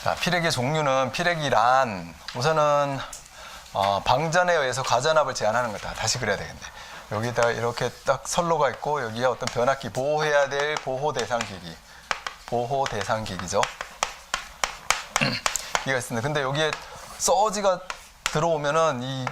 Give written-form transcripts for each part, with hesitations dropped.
자, 피레기의 종류는 피레기란 우선은 방전에 의해서 과전압을 제한하는 거다. 다시 그래야 되겠네. 여기다가 이렇게 딱 선로가 있고 여기에 어떤 변압기 보호해야 될 보호 대상 기기, 보호 대상 기기죠. 기가 있습니다. 근데 여기에 서지가 들어오면은 이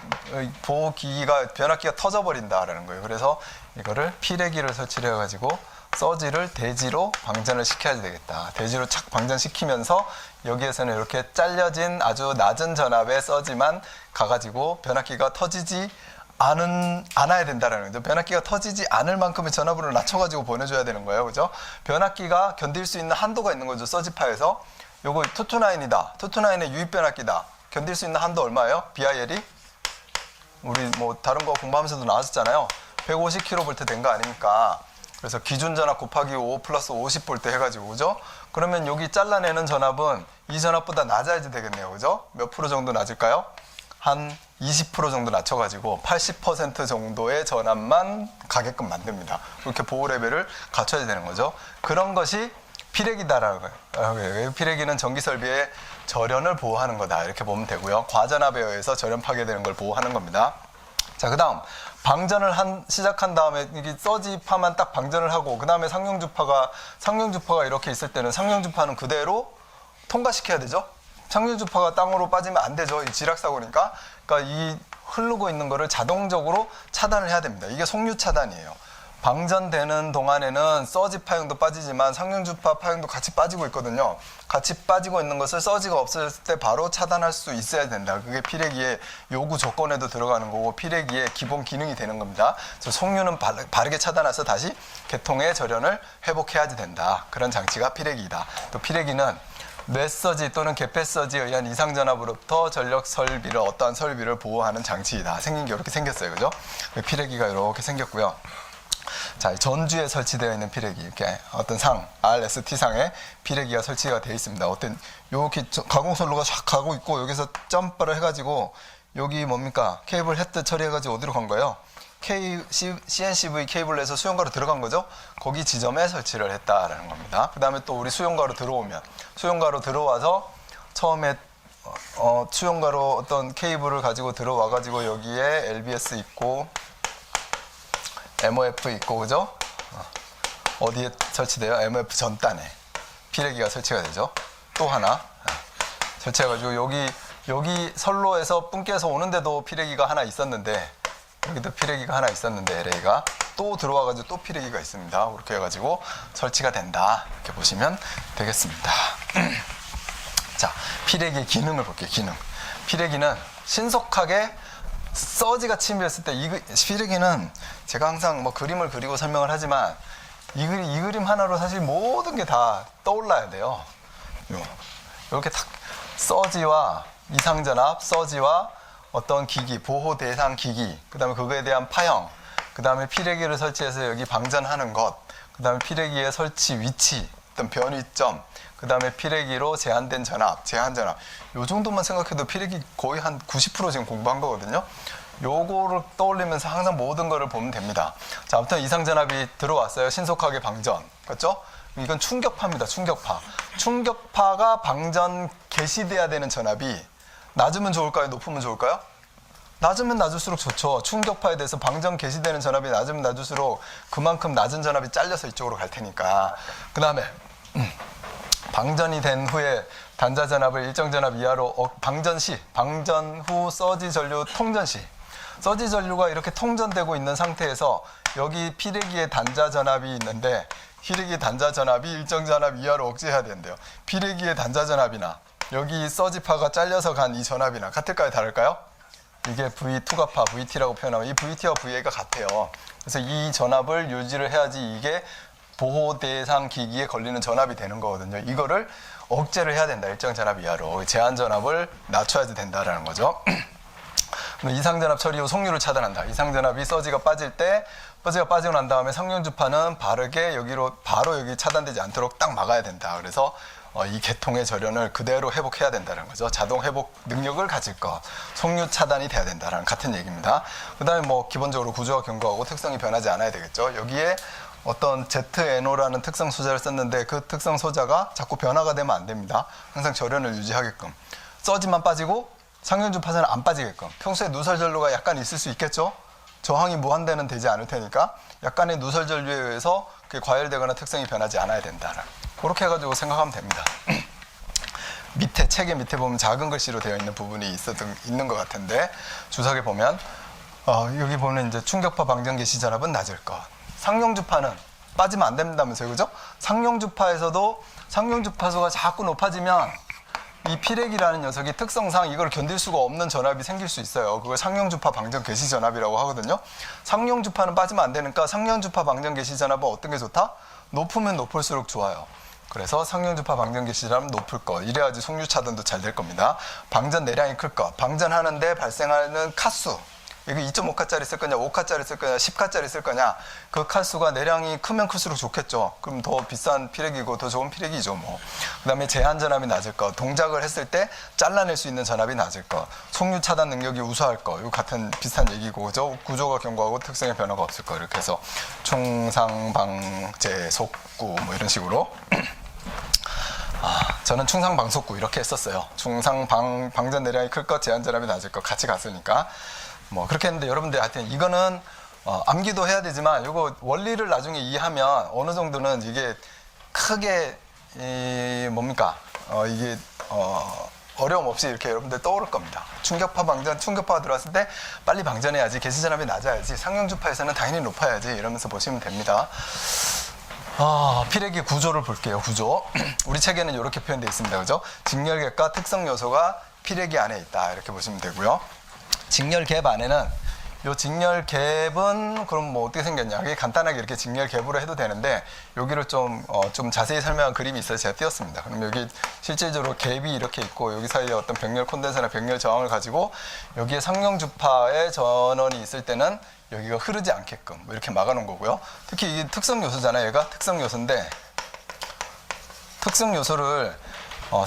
보호 기기가 변압기가 터져버린다라는 거예요. 그래서 이거를 피레기를 설치를 해가지고 서지를 대지로 방전을 시켜야 되겠다. 대지로 착 방전시키면서 여기에서는 이렇게 잘려진 아주 낮은 전압의 서지만 가가지고 변압기가 터지지 않아야 된다는 거죠. 변압기가 터지지 않을 만큼의 전압으로 낮춰가지고 보내줘야 되는 거예요. 그죠? 변압기가 견딜 수 있는 한도가 있는 거죠. 서지파에서. 요거 투투나인이다. 투투나인의 유입 변압기다. 견딜 수 있는 한도 얼마예요? BIL이? 우리 뭐 다른 거 공부하면서도 나왔었잖아요. 150kV 된 거 아닙니까? 그래서 기준 전압 곱하기 5 플러스 50V 해가지고, 그죠? 그러면 여기 잘라내는 전압은 이 전압보다 낮아야지 되겠네요. 그죠? 몇 프로 정도 낮을까요? 한 20% 정도 낮춰가지고 80% 정도의 전압만 가게끔 만듭니다. 그렇게 보호 레벨을 갖춰야 되는 거죠. 그런 것이 피레기다라는 거예요. 피레기는 전기 설비의 절연을 보호하는 거다. 이렇게 보면 되고요. 과전압에 의해서 절연 파괴되는 걸 보호하는 겁니다. 자, 그 다음 방전을 시작한 다음에 이게 서지파만 딱 방전을 하고 그 다음에 상용주파가 이렇게 있을 때는 상용주파는 그대로 통과시켜야 되죠. 상용주파가 땅으로 빠지면 안 되죠. 이 지락사고니까. 그러니까 이 흐르고 있는 거를 자동적으로 차단을 해야 됩니다. 이게 속류 차단이에요. 방전되는 동안에는 서지 파형도 빠지지만 상용주파 파형도 같이 빠지고 있거든요. 같이 빠지고 있는 것을 서지가 없어졌을 때 바로 차단할 수 있어야 된다. 그게 피레기의 요구 조건에도 들어가는 거고 피레기의 기본 기능이 되는 겁니다. 그래서 속류는 바르게 차단해서 다시 계통의 절연을 회복해야지 된다. 그런 장치가 피레기이다. 또 피레기는 뇌서지 또는 개폐서지에 의한 이상전압으로부터 전력 설비를 어떠한 설비를 보호하는 장치이다. 생긴 게 이렇게 생겼어요. 그죠? 피레기가 이렇게 생겼고요. 자, 전주에 설치되어 있는 피레기, 이렇게 어떤 상, RST상에 피레기가 설치가 되어 있습니다. 어떤, 이렇게 가공선로가 쫙 가고 있고, 여기서 점프를 해가지고, 여기 뭡니까? 케이블 헤드 처리해가지고 어디로 간 거예요? CNCV 케이블에서 수용가로 들어간 거죠? 거기 지점에 설치를 했다라는 겁니다. 그 다음에 또 우리 수용가로 들어오면, 수용가로 들어와서 처음에 수용가로 어떤 케이블을 가지고 들어와가지고 여기에 LBS 있고, MOF 있고, 그죠? 어디에 설치돼요? MOF 전단에 피레기가 설치가 되죠. 또 하나 설치해가지고 여기 선로에서 뿜겨서 오는데도 피레기가 하나 있었는데, 여기도 피레기가 하나 있었는데 LA가 또 들어와가지고 또 피레기가 있습니다. 그렇게 해가지고 설치가 된다. 이렇게 보시면 되겠습니다. 자, 피레기의 기능을 볼게요. 기능. 피레기는 신속하게 서지가 침입했을 때 피레기는 제가 항상 뭐 그림을 그리고 설명을 하지만 이 그림 하나로 사실 모든 게 다 떠올라야 돼요. 이렇게 딱 서지와 이상전압, 서지와 어떤 기기, 보호 대상 기기, 그 다음에 그거에 대한 파형, 그 다음에 피레기를 설치해서 여기 방전하는 것, 그 다음에 피레기의 설치 위치, 어떤 변위점, 그 다음에 피레기로 제한된 전압, 제한전압. 요 정도만 생각해도 피레기 거의 한 90% 지금 공부한 거거든요. 요거를 떠올리면서 항상 모든 거를 보면 됩니다. 자, 아무튼 이상전압이 들어왔어요. 신속하게 방전. 그렇죠? 이건 충격파입니다. 충격파. 충격파가 방전 개시돼야 되는 전압이 낮으면 좋을까요? 높으면 좋을까요? 낮으면 낮을수록 좋죠. 충격파에 대해서 방전 개시되는 전압이 낮으면 낮을수록 그만큼 낮은 전압이 잘려서 이쪽으로 갈 테니까. 그 다음에 방전이 된 후에 단자 전압을 일정 전압 이하로 방전 후 서지 전류 통전 시, 서지 전류가 이렇게 통전되고 있는 상태에서 여기 피레기의 단자 전압이 있는데 피레기 단자 전압이 일정 전압 이하로 억제해야 된대요. 피레기의 단자 전압이나 여기 서지파가 잘려서 간 이 전압이나 같을까요? 다를까요? 이게 V2가파, VT라고 표현하면 이 VT와 VA가 같아요. 그래서 이 전압을 유지를 해야지 이게 보호 대상 기기에 걸리는 전압이 되는 거거든요. 이거를 억제를 해야 된다. 일정 전압 이하로. 제한 전압을 낮춰야지 된다라는 거죠. 이상 전압 처리 후 속류를 차단한다. 이상 전압이 서지가 빠질 때 서지가 빠지고 난 다음에 상용주파는 바르게 여기로 바로 여기 차단되지 않도록 딱 막아야 된다. 그래서 이 계통의 절연을 그대로 회복해야 된다는 거죠. 자동 회복 능력을 가질 것. 속류 차단이 돼야 된다라는 같은 얘기입니다. 그 다음에 뭐 기본적으로 구조가 견고하고 특성이 변하지 않아야 되겠죠. 여기에 어떤 ZNO라는 특성 소자를 썼는데 그 특성 소자가 자꾸 변화가 되면 안 됩니다. 항상 절연을 유지하게끔. 서지만 빠지고 상용주파선은 안 빠지게끔. 평소에 누설 전류가 약간 있을 수 있겠죠? 저항이 무한대는 되지 않을 테니까 약간의 누설 전류에 의해서 그게 과열되거나 특성이 변하지 않아야 된다. 그렇게 해가지고 생각하면 됩니다. 밑에 책의 밑에 보면 작은 글씨로 되어 있는 부분이 있는 것 같은데 주석에 보면 여기 보면 이제 충격파 방전 개시 전압은 낮을 것. 상용주파는 빠지면 안 된다면서요, 그죠? 상용주파에서도 상용주파수가 자꾸 높아지면 이 피렉이라는 녀석이 특성상 이걸 견딜 수가 없는 전압이 생길 수 있어요. 그걸 상용주파 방전 개시 전압이라고 하거든요. 상용주파는 빠지면 안 되니까 상용주파 방전 개시 전압은 어떤 게 좋다? 높으면 높을수록 좋아요. 그래서 상용주파 방전 개시 전압은 높을 것. 이래야지 속류 차단도 잘 될 겁니다. 방전 내량이 클 것. 방전하는데 발생하는 칸수. 이거 2.5카짜리 쓸 거냐, 5카짜리 쓸 거냐, 10카짜리 쓸 거냐. 그 칸수가 내량이 크면 클수록 좋겠죠. 그럼 더 비싼 피렉이고 더 좋은 피렉이죠, 뭐. 그 다음에 제한 전압이 낮을 것. 동작을 했을 때 잘라낼 수 있는 전압이 낮을 것. 속류 차단 능력이 우수할 것. 이거 같은 비슷한 얘기고, 그죠? 구조가 견고하고 특성의 변화가 없을 것. 이렇게 해서 충상방제 속구 뭐 이런 식으로. 저는 충상방속구 이렇게 했었어요. 방전 내량이 클 것, 제한 전압이 낮을 것 같이 갔으니까. 뭐 그렇게 했는데 여러분들 하여튼 이거는 암기도 해야 되지만 이거 원리를 나중에 이해하면 어느 정도는 이게 크게 뭡니까 이게 어려움 없이 이렇게 여러분들 떠오를 겁니다. 충격파가 들어왔을 때 빨리 방전해야지, 개시 전압이 낮아야지, 상용주파에서는 당연히 높아야지 이러면서 보시면 됩니다. 피렉의 구조를 볼게요. 구조. 우리 책에는 이렇게 표현되어 있습니다. 그죠? 직렬갭과 특성 요소가 피렉이 안에 있다. 이렇게 보시면 되고요. 직렬갭 안에는 이 직렬갭은 그럼 뭐 어떻게 생겼냐? 이게 간단하게 이렇게 직렬갭으로 해도 되는데 여기를 좀 자세히 설명한 그림이 있어서 제가 띄웠습니다. 그럼 여기 실질적으로 갭이 이렇게 있고 여기 사이에 어떤 병렬 콘덴서나 병렬 저항을 가지고 여기에 상용주파의 전원이 있을 때는 여기가 흐르지 않게끔 뭐 이렇게 막아놓은 거고요. 특히 이게 특성 요소잖아요. 얘가 특성 요소인데 특성 요소를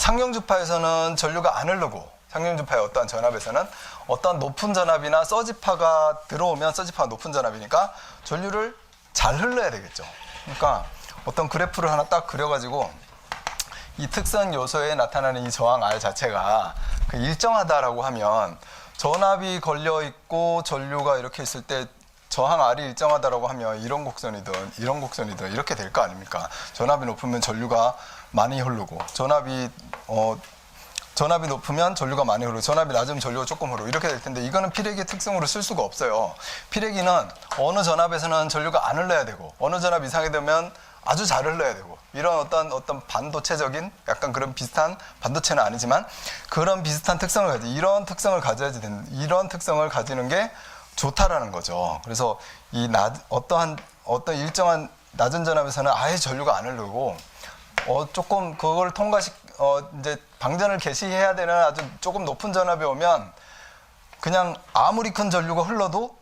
상용주파에서는 전류가 안 흐르고 상용주파의 어떠한 전압에서는 어떤 높은 전압이나 서지파가 들어오면 서지파가 높은 전압이니까 전류를 잘 흘러야 되겠죠. 그러니까 어떤 그래프를 하나 딱 그려가지고 이 특성 요소에 나타나는 이 저항 R 자체가 일정하다라고 하면 전압이 걸려 있고 전류가 이렇게 있을 때 저항 R이 일정하다라고 하면 이런 곡선이든 이렇게 될 거 아닙니까? 전압이 높으면 전류가 많이 흐르고 전압이 높으면 전류가 많이 흐르고 전압이 낮으면 전류가 조금 흐르고 이렇게 될 텐데 이거는 피렉의 특성으로 쓸 수가 없어요. 피렉이는 어느 전압에서는 전류가 안 흘러야 되고 어느 전압 이상이 되면 아주 잘 흘러야 되고 이런 어떤 반도체적인 약간 그런 비슷한 반도체는 아니지만 그런 비슷한 특성을 이런 특성을 가져야지 되는 이런 특성을 가지는 게 좋다라는 거죠. 그래서 어떤 일정한 낮은 전압에서는 아예 전류가 안 흐르고 조금 그걸 이제 방전을 개시해야 되는 아주 조금 높은 전압이 오면 그냥 아무리 큰 전류가 흘러도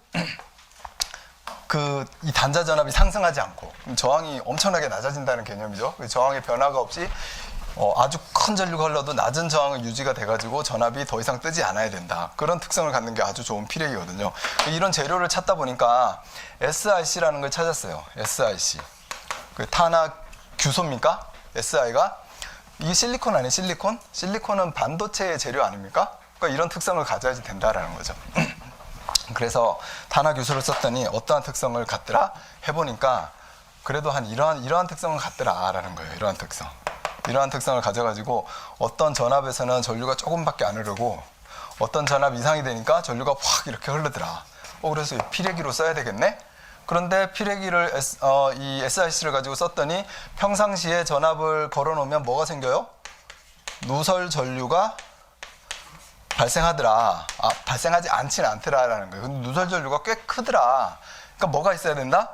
이 단자 전압이 상승하지 않고 저항이 엄청나게 낮아진다는 개념이죠. 저항의 변화가 없이 아주 큰 전류가 흘러도 낮은 저항이 유지가 돼가지고 전압이 더 이상 뜨지 않아야 된다. 그런 특성을 갖는 게 아주 좋은 피렉이거든요. 이런 재료를 찾다 보니까 SiC라는 걸 찾았어요. SiC. 탄화 규소입니까? Si가 이 실리콘 아니에요? 실리콘? 실리콘은 반도체의 재료 아닙니까? 그러니까 이런 특성을 가져야지 된다라는 거죠. 그래서 탄화 규소를 썼더니 어떠한 특성을 갖더라? 해보니까 그래도 이러한 특성을 갖더라라는 거예요. 이러한 특성을 가져가지고 어떤 전압에서는 전류가 조금밖에 안 흐르고 어떤 전압 이상이 되니까 전류가 확 이렇게 흐르더라. 그래서 피레기로 써야 되겠네? 그런데 피레기를 이 SiC를 가지고 썼더니 평상시에 전압을 걸어놓으면 뭐가 생겨요? 누설 전류가 발생하더라. 발생하지 않지는 않더라라는 거예요. 근데 누설 전류가 꽤 크더라. 그러니까 뭐가 있어야 된다?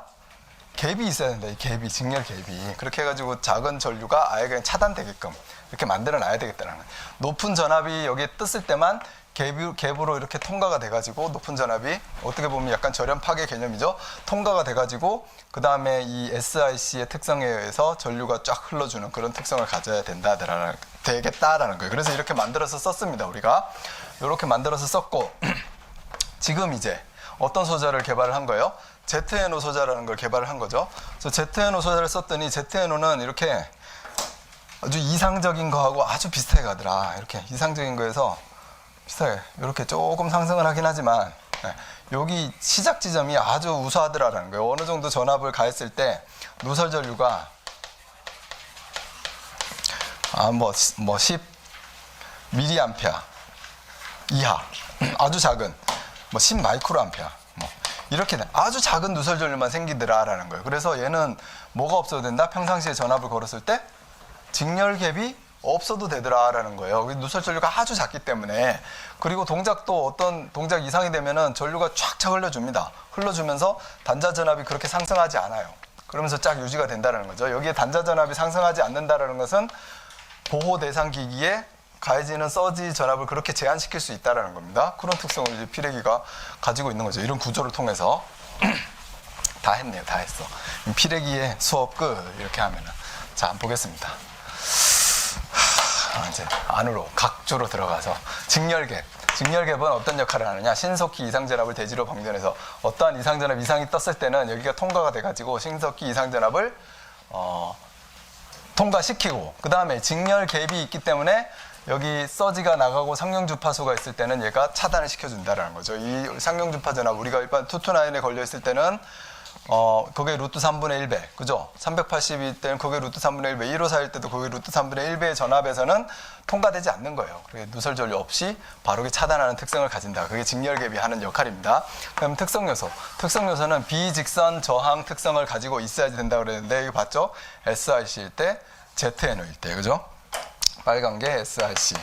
갭이 있어야 된다. 이 갭이, 직렬 갭이. 그렇게 해가지고 작은 전류가 아예 그냥 차단되게끔 이렇게 만들어 놔야 되겠다는 거예요. 높은 전압이 여기에 떴을 때만 갭으로 이렇게 통과가 돼가지고 높은 전압이 어떻게 보면 약간 절연 파괴 개념이죠. 통과가 돼가지고 그 다음에 이 SiC의 특성에 의해서 전류가 쫙 흘러주는 그런 특성을 가져야 되겠다라는 거예요. 그래서 이렇게 만들어서 썼습니다. 우리가 이렇게 만들어서 썼고 지금 이제 어떤 소재를 개발을 한 거예요? ZNO 소자라는 걸 개발을 한 거죠. 그래서 ZNO 소자를 썼더니 ZNO는 이렇게 아주 이상적인 거하고 아주 비슷하게 가더라. 이렇게 이상적인 거에서 비슷하게 이렇게 조금 상승을 하긴 하지만 여기 시작 지점이 아주 우수하더라라는 거예요. 어느 정도 전압을 가했을 때 누설 전류가 뭐 10 밀리암페어 이하 아주 작은 뭐 10 마이크로 암페어 뭐 이렇게 아주 작은 누설 전류만 생기더라라는 거예요. 그래서 얘는 뭐가 없어도 된다? 평상시에 전압을 걸었을 때 직렬갭이 없어도 되더라라는 거예요. 누설 전류가 아주 작기 때문에. 그리고 동작도 어떤 동작 이상이 되면은 전류가 쫙쫙 흘러줍니다. 흘러주면서 단자 전압이 그렇게 상승하지 않아요. 그러면서 쫙 유지가 된다는 거죠. 여기에 단자 전압이 상승하지 않는다는 것은 보호 대상 기기에 가해지는 서지 전압을 그렇게 제한시킬 수 있다는 겁니다. 그런 특성을 이제 피레기가 가지고 있는 거죠. 이런 구조를 통해서. 다 했네요. 다 했어. 피레기의 수업 끝. 이렇게 하면은. 자, 한번 보겠습니다. 이제 안으로 각주로 들어가서 직렬갭. 직렬갭은 어떤 역할을 하느냐? 신속히 이상전압을 대지로 방전해서 어떠한 이상전압 이상이 떴을 때는 여기가 통과가 돼가지고 신속히 이상전압을 통과시키고, 그 다음에 직렬갭이 있기 때문에 여기 서지가 나가고 상용 주파수가 있을 때는 얘가 차단을 시켜준다라는 거죠. 이 상용 주파 전압, 우리가 일반 투투나인에 걸려 있을 때는 그게 루트 3분의 1배, 그죠? 380일 때는 그게 루트 3분의 1배, 1541 때도 그게 루트 3분의 1배의 전압에서는 통과되지 않는 거예요. 그게 누설 전류 없이 바로 차단하는 특성을 가진다. 그게 직렬갭이 하는 역할입니다. 그럼 특성 요소. 특성 요소는 비직선 저항 특성을 가지고 있어야지 된다고 그랬는데, 이거 봤죠? SRC일 때, ZNO일 때, 그죠? 빨간 게 SRC,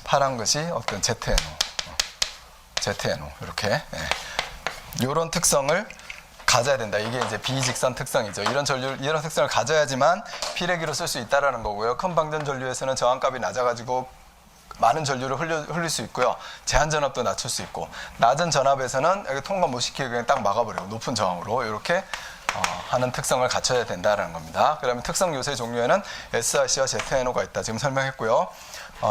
파란 것이 어떤 ZNO, 이렇게. 이런 특성을 가져야 된다. 이게 이제 비직선 특성이죠. 이런 특성을 가져야지만 피레기로 쓸 수 있다라는 거고요. 큰 방전 전류에서는 저항값이 낮아가지고 많은 전류를 흘릴 수 있고요. 제한 전압도 낮출 수 있고, 낮은 전압에서는 여기 통과 못 시키게 그냥 딱 막아버려요. 높은 저항으로 이렇게 하는 특성을 갖춰야 된다라는 겁니다. 그다음에 특성 요새 종류에는 SRC와 ZNO가 있다. 지금 설명했고요.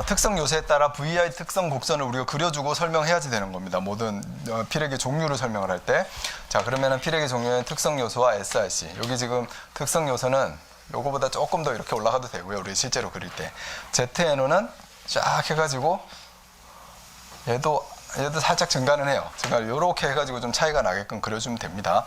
특성 요새에 따라 VI 특성 곡선을 우리가 그려주고 설명해야지 되는 겁니다. 모든 피레기 종류를 설명을 할 때. 자, 그러면은 피레기 종류의 특성 요소와 SRC. 여기 지금 특성 요소는 요거보다 조금 더 이렇게 올라가도 되고요. 우리 실제로 그릴 때. ZNO는 쫙 해가지고 얘도 살짝 증가는 해요. 제가 이렇게 해가지고 좀 차이가 나게끔 그려주면 됩니다.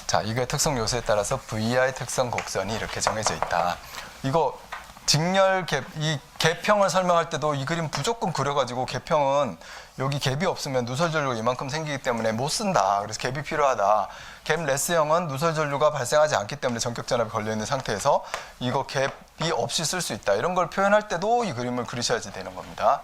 자, 이게 특성 요소에 따라서 VI 특성 곡선이 이렇게 정해져 있다. 이거 직렬갭, 이 갭형을 설명할 때도 이 그림 무조건 그려가지고, 갭형은 여기 갭이 없으면 누설 전류가 이만큼 생기기 때문에 못 쓴다. 그래서 갭이 필요하다. 갭 레스형은 누설 전류가 발생하지 않기 때문에 전격 전압이 걸려있는 상태에서 이거 갭이 없이 쓸 수 있다. 이런 걸 표현할 때도 이 그림을 그리셔야지 되는 겁니다.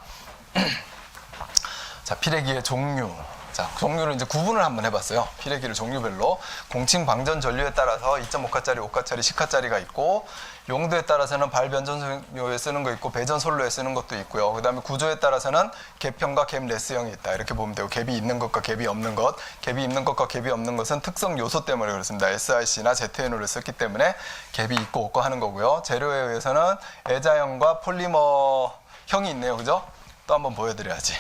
자, 피레기의 종류. 자, 종류를 이제 구분을 한번 해봤어요. 피레기를 종류별로. 공칭 방전 전류에 따라서 2.5카짜리, 5카짜리, 10카짜리가 있고, 용도에 따라서는 발변전소에 쓰는 거 있고, 배전솔로에 쓰는 것도 있고요. 그 다음에 구조에 따라서는 갭형과 갭 레스형이 있다. 이렇게 보면 되고, 갭이 있는 것과 갭이 없는 것. 갭이 있는 것과 ገብ이 없는 것은 특성 요소 때문에 그렇습니다. SRC나 ZNO를 썼기 때문에 갭이 있고 없고 하는 거고요. 재료에 의해서는 애자형과 폴리머형이 있네요. 그죠? 또 한번 보여드려야지.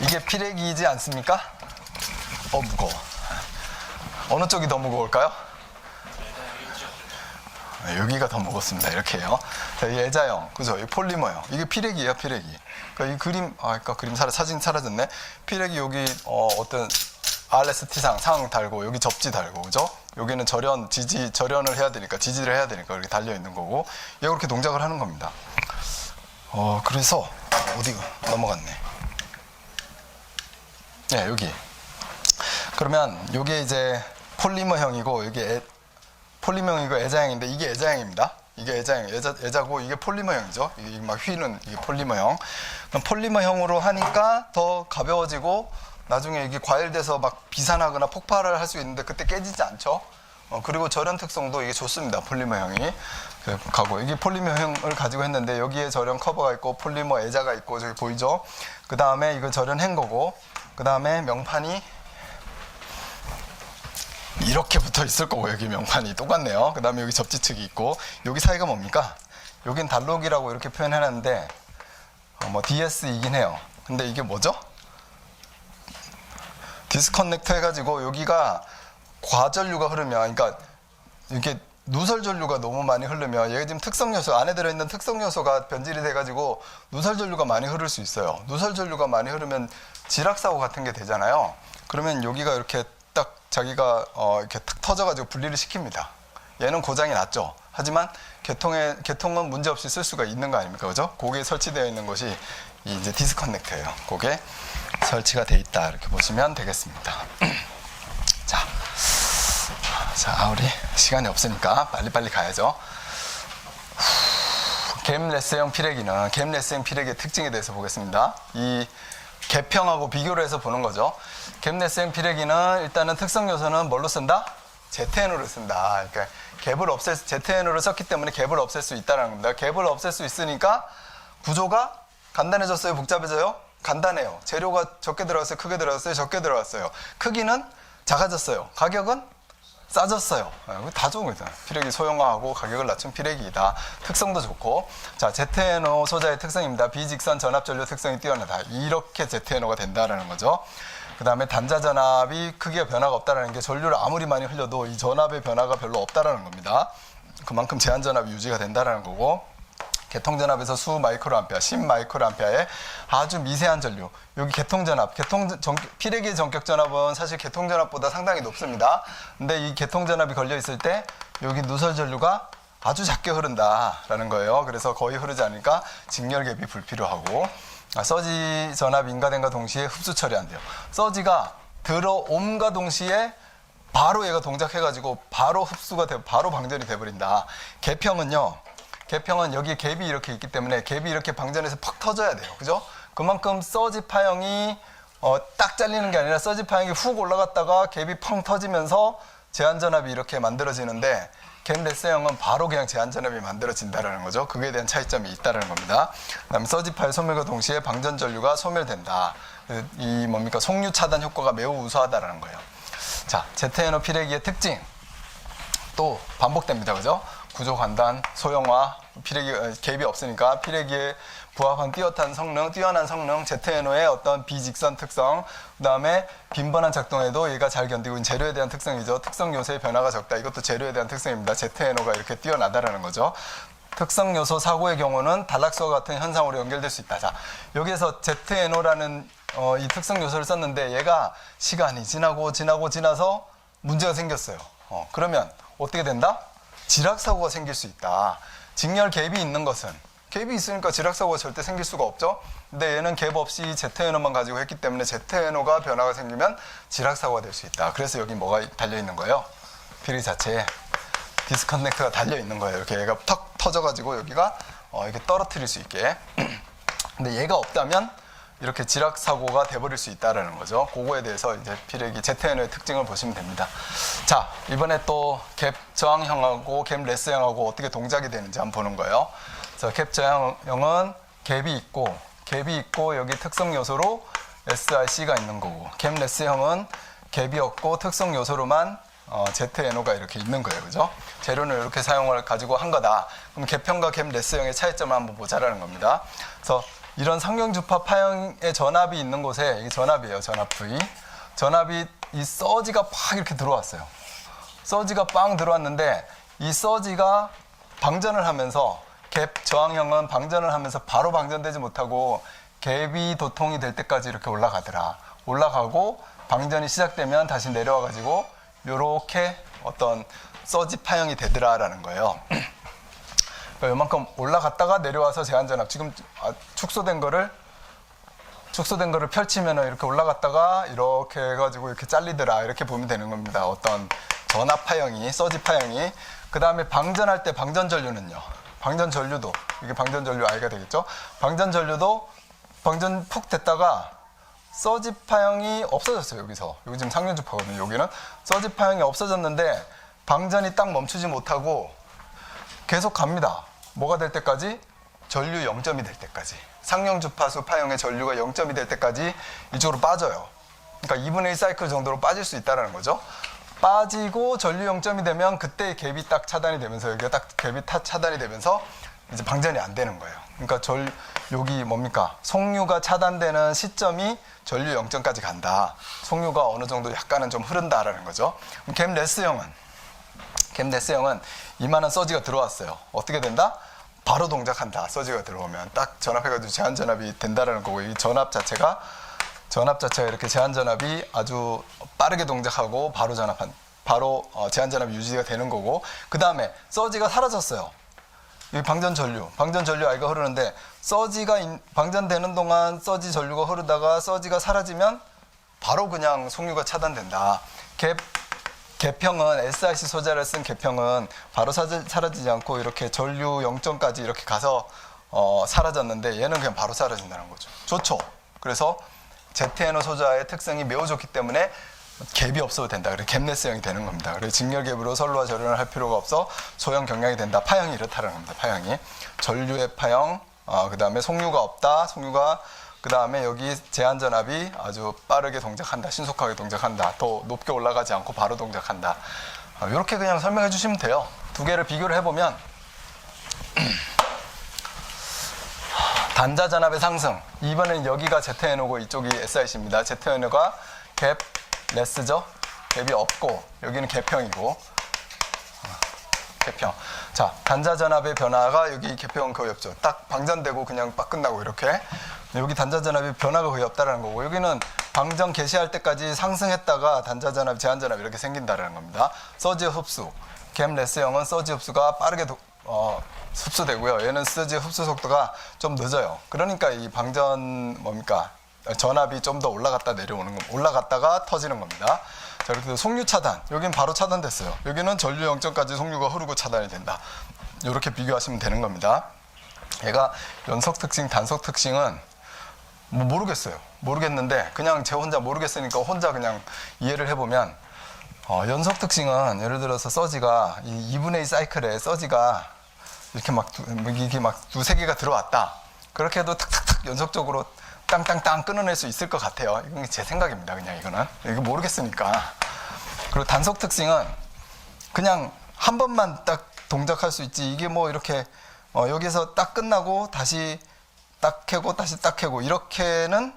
이게 피레기이지 않습니까? 무거워. 어느 쪽이 더 무거울까요? 여기가 더 무겁습니다. 이렇게 해요. 자, 이 애자형, 그죠? 이 폴리머형. 이게 피레기예요, 피레기. 그러니까 이 그림, 사진 사라졌네. 피레기 여기, 어떤 RST상, 상 달고, 여기 접지 달고, 그죠? 여기는 절연을 해야 되니까, 지지를 해야 되니까 이렇게 달려있는 거고, 이렇게 동작을 하는 겁니다. 그래서, 어디가 넘어갔네. 네, 여기. 그러면, 요게 이제 폴리머형이고, 폴리머형이고 애자형인데, 이게 애자형입니다. 이게 애자고, 이게 폴리머형이죠. 이게 막 휘는 이게 폴리머형. 그럼 폴리머형으로 하니까 더 가벼워지고, 나중에 이게 과열돼서 막 비산하거나 폭발을 할 수 있는데, 그때 깨지지 않죠. 그리고 절연 특성도 이게 좋습니다. 폴리머형이. 가고, 이게 폴리머형을 가지고 했는데, 여기에 절연 커버가 있고, 폴리머 애자가 있고, 저기 보이죠? 그 다음에 이거 절연한 거고, 그 다음에 명판이 이렇게 붙어 있을 거고, 여기 명판이 똑같네요. 그 다음에 여기 접지측이 있고, 여기 사이가 뭡니까? 여긴 단록이라고 이렇게 표현해놨는데, DS이긴 해요. 근데 이게 뭐죠? 디스커넥터 해가지고 여기가 과전류가 흐르면, 그러니까 이렇게 누설 전류가 너무 많이 흐르면 얘가 지금 특성 요소 안에 들어있는 특성 요소가 변질이 돼가지고 누설 전류가 많이 흐를 수 있어요. 누설 전류가 많이 흐르면 지락 사고 같은 게 되잖아요. 그러면 여기가 이렇게 딱 자기가 이렇게 탁 터져가지고 분리를 시킵니다. 얘는 고장이 났죠. 하지만 개통은 문제 없이 쓸 수가 있는 거 아닙니까, 그죠? 거기에 설치되어 있는 것이 이제 디스커넥터예요. 거기에 설치가 돼 있다 이렇게 보시면 되겠습니다. 자, 우리 시간이 없으니까 빨리빨리 가야죠. 갭레스형 피레기는 갭레스형 피레기의 특징에 대해서 보겠습니다. 이 개평하고 비교를 해서 보는 거죠. 갭레스형 피레기는 일단은 특성 요소는 뭘로 쓴다? ZNO를 쓴다. 그러니까 ZNO를 썼기 때문에 갭을 없앨 수 있다는 겁니다. 갭을 없앨 수 있으니까 구조가 간단해졌어요? 복잡해져요? 간단해요. 재료가 적게 들어갔어요? 크게 들어갔어요? 적게 들어갔어요. 크기는 작아졌어요. 가격은 싸졌어요. 다 좋은 거죠. 피레기 소형화하고 가격을 낮춘 피레기이다. 특성도 좋고. 자, ZNO 소자의 특성입니다. 비직선 전압 전류 특성이 뛰어나다. 이렇게 ZNO가 된다라는 거죠. 그 다음에 단자 전압이 크게 변화가 없다라는 게 전류를 아무리 많이 흘려도 이 전압의 변화가 별로 없다라는 겁니다. 그만큼 제한 전압이 유지가 된다라는 거고. 개통전압에서 수 마이크로암페어, 10 마이크로암페어의 아주 미세한 전류. 여기 개통전압, 피레기의 전격전압은 사실 개통전압보다 상당히 높습니다. 근데 이 개통전압이 걸려 있을 때 여기 누설 전류가 아주 작게 흐른다라는 거예요. 그래서 거의 흐르지 않으니까 직렬갭이 불필요하고, 서지 전압이 인가됨과 동시에 흡수 처리 안 돼요. 서지가 들어옴과 동시에 바로 얘가 동작해가지고 바로 흡수가 되고 바로 방전이 돼버린다. 개평은 여기 갭이 이렇게 있기 때문에 갭이 이렇게 방전해서 팍 터져야 돼요. 그죠? 그만큼 서지 파형이 딱 잘리는 게 아니라 서지 파형이 훅 올라갔다가 갭이 펑 터지면서 제한전압이 이렇게 만들어지는데, 갭레스형은 바로 그냥 제한전압이 만들어진다는 거죠. 그거에 대한 차이점이 있다는 겁니다. 그 다음에 서지 파열 소멸과 동시에 방전 전류가 소멸된다. 이 뭡니까? 속류 차단 효과가 매우 우수하다는 거예요. 자, ZNO 피레기의 특징 또 반복됩니다. 그죠? 구조 간단, 소형화, 갭이 없으니까 피레기에 부합한 뛰어난 성능, ZNO의 어떤 비직선 특성, 그 다음에 빈번한 작동에도 얘가 잘 견디고, 재료에 대한 특성이죠. 특성 요소의 변화가 적다. 이것도 재료에 대한 특성입니다. ZNO가 이렇게 뛰어나다라는 거죠. 특성 요소 사고의 경우는 단락수와 같은 현상으로 연결될 수 있다. 자, 여기에서 ZNO라는 이 특성 요소를 썼는데 얘가 시간이 지나서 문제가 생겼어요. 그러면 어떻게 된다? 지락사고가 생길 수 있다. 직렬 갭이 있는 것은, 갭이 있으니까 지락사고가 절대 생길 수가 없죠. 근데 얘는 갭 없이 ZNO만 가지고 했기 때문에 ZNO가 변화가 생기면 지락사고가 될 수 있다. 그래서 여기 뭐가 달려있는 거예요? 피레기 자체에 디스커넥터가 달려있는 거예요. 이렇게 얘가 턱 터져가지고 여기가 이렇게 떨어뜨릴 수 있게. 근데 얘가 없다면 이렇게 지락 사고가 돼버릴 수 있다라는 거죠. 그거에 대해서 이제 피레기 ZNO의 특징을 보시면 됩니다. 자, 이번에 또 갭 저항형하고 갭 레스형하고 어떻게 동작이 되는지 한번 보는 거예요. 그래서 갭 저항형은 갭이 있고 여기 특성 요소로 SRC가 있는 거고, 갭 레스형은 갭이 없고 특성 요소로만 ZNO가 이렇게 있는 거예요. 그죠? 재료는 이렇게 사용을 가지고 한 거다. 그럼 갭형과 갭 레스형의 차이점을 한번 보자라는 겁니다. 그래서 이런 상경주파 파형의 전압이 있는 곳에, 이게 전압이에요. 전압 V. 전압이 이 서지가 팍 이렇게 들어왔어요. 서지가 빵 들어왔는데 이 서지가 방전을 하면서, 갭 저항형은 방전을 하면서 바로 방전되지 못하고 갭이 도통이 될 때까지 이렇게 올라가더라. 올라가고 방전이 시작되면 다시 내려와가지고 요렇게 어떤 서지 파형이 되더라라는 거예요. 요만큼 올라갔다가 내려와서 제한전압, 지금 축소된 거를 펼치면 이렇게 올라갔다가 이렇게 해가지고 이렇게 잘리더라, 이렇게 보면 되는 겁니다. 어떤 전압 파형이, 서지 파형이. 그 다음에 방전할 때 방전 전류는요. 방전 전류도, 이게 방전 전류 I가 되겠죠. 방전 전류도 방전 푹 됐다가 서지 파형이 없어졌어요. 여기서. 여기 지금 상륜주파거든요. 여기는 서지 파형이 없어졌는데 방전이 딱 멈추지 못하고 계속 갑니다. 뭐가 될 때까지? 전류 0점이 될 때까지. 상용주파수 파형의 전류가 0점이 될 때까지 이쪽으로 빠져요. 그러니까 2분의 1 사이클 정도로 빠질 수 있다는 거죠. 빠지고 전류 0점이 되면 그때 갭이 딱 차단이 되면서, 여기가 딱 갭이 차단이 되면서 이제 방전이 안 되는 거예요. 그러니까 여기 뭡니까? 송유가 차단되는 시점이 전류 0점까지 간다. 송유가 어느 정도 약간은 좀 흐른다라는 거죠. 갭 레스형은 이만한 서지가 들어왔어요. 어떻게 된다? 바로 동작한다. 서지가 들어오면 딱 전압해가지고 제한 전압이 된다라는 거고, 이 전압 자체가 이렇게 제한 전압이 아주 빠르게 동작하고 바로 제한 전압이 유지가 되는 거고, 그 다음에 서지가 사라졌어요. 이 방전 전류 I가 흐르는데, 서지가 방전되는 동안 서지 전류가 흐르다가 서지가 사라지면 바로 그냥 송유가 차단된다. 갭형은 SiC 소재를 쓴 갭형은 바로 사라지지 않고 이렇게 전류 0점까지 이렇게 가서 사라졌는데, 얘는 그냥 바로 사라진다는 거죠. 좋죠. 그래서 ZNO 소자의 특성이 매우 좋기 때문에 갭이 없어도 된다. 그래서 갭레스형이 되는 겁니다. 그래서 직렬갭으로 선로와 절연을 할 필요가 없어 소형 경량이 된다. 파형이 이렇다는 겁니다. 파형이 전류의 파형, 그 다음에 송유가 없다. 그 다음에 여기 제한 전압이 아주 빠르게 동작한다. 신속하게 동작한다. 더 높게 올라가지 않고 바로 동작한다. 이렇게 그냥 설명해 주시면 돼요. 두 개를 비교를 해보면 단자 전압의 상승. 이번엔 여기가 ZNO고 이쪽이 SiC입니다. ZNO가 갭 레스죠. 갭이 없고 여기는 갭형이고, 갭형. 자, 단자 전압의 변화가 여기 갭형은 거의 없죠. 딱 방전되고 그냥 빡 끝나고 이렇게. 여기 단자 전압의 변화가 거의 없다라는 거고, 여기는 방전 개시할 때까지 상승했다가 단자 전압, 제한 전압 이렇게 생긴다라는 겁니다. 서지 흡수. 갭 레스형은 서지 흡수가 빠르게 흡수되고요. 얘는 서지 흡수 속도가 좀 늦어요. 그러니까 이 방전 전압이 좀 더 올라갔다 내려오는 거, 올라갔다가 터지는 겁니다. 자, 이렇게 해서 송유 차단. 여기는 바로 차단됐어요. 여기는 전류 0점까지 송유가 흐르고 차단이 된다. 이렇게 비교하시면 되는 겁니다. 얘가 연속 특징, 단속 특징은 뭐 모르겠는데 그냥 제 혼자 모르겠으니까 혼자 그냥 이해를 해보면, 연속 특징은 예를 들어서 서지가 이 2분의 2 사이클에 서지가 이렇게 막 두세 개가 들어왔다. 그렇게 해도 탁탁탁 연속적으로 땅땅땅 끊어낼 수 있을 것 같아요. 이건 제 생각입니다. 그냥 이거 모르겠으니까. 그리고 단속 특징은 그냥 한 번만 딱 동작할 수 있지, 이게 뭐 이렇게 여기서 딱 끝나고 다시 딱 켜고 다시 딱 켜고 이렇게는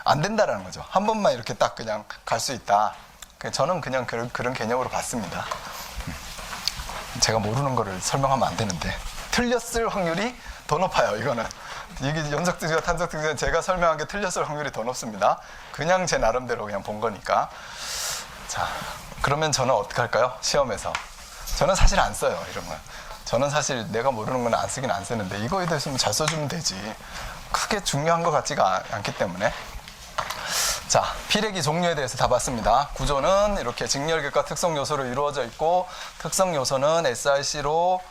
안 된다라는 거죠. 한 번만 이렇게 딱 그냥 갈 수 있다. 저는 그냥 그런 개념으로 봤습니다. 제가 모르는 거를 설명하면 안 되는데, 틀렸을 확률이 더 높아요. 이게 연속 특징과 단속 특징은 제가 설명한 게 틀렸을 확률이 더 높습니다. 그냥 제 나름대로 그냥 본 거니까. 자, 그러면 저는 어떻게 할까요? 시험에서 저는 사실 안 써요, 이런 건. 저는 사실 내가 모르는 건 안 쓰긴 안 쓰는데, 이거에 대해서는 잘 써주면 되지. 크게 중요한 것 같지가 않기 때문에. 자, 피레기 종류에 대해서 다 봤습니다. 구조는 이렇게 직렬객과 특성 요소로 이루어져 있고, 특성 요소는 SiC로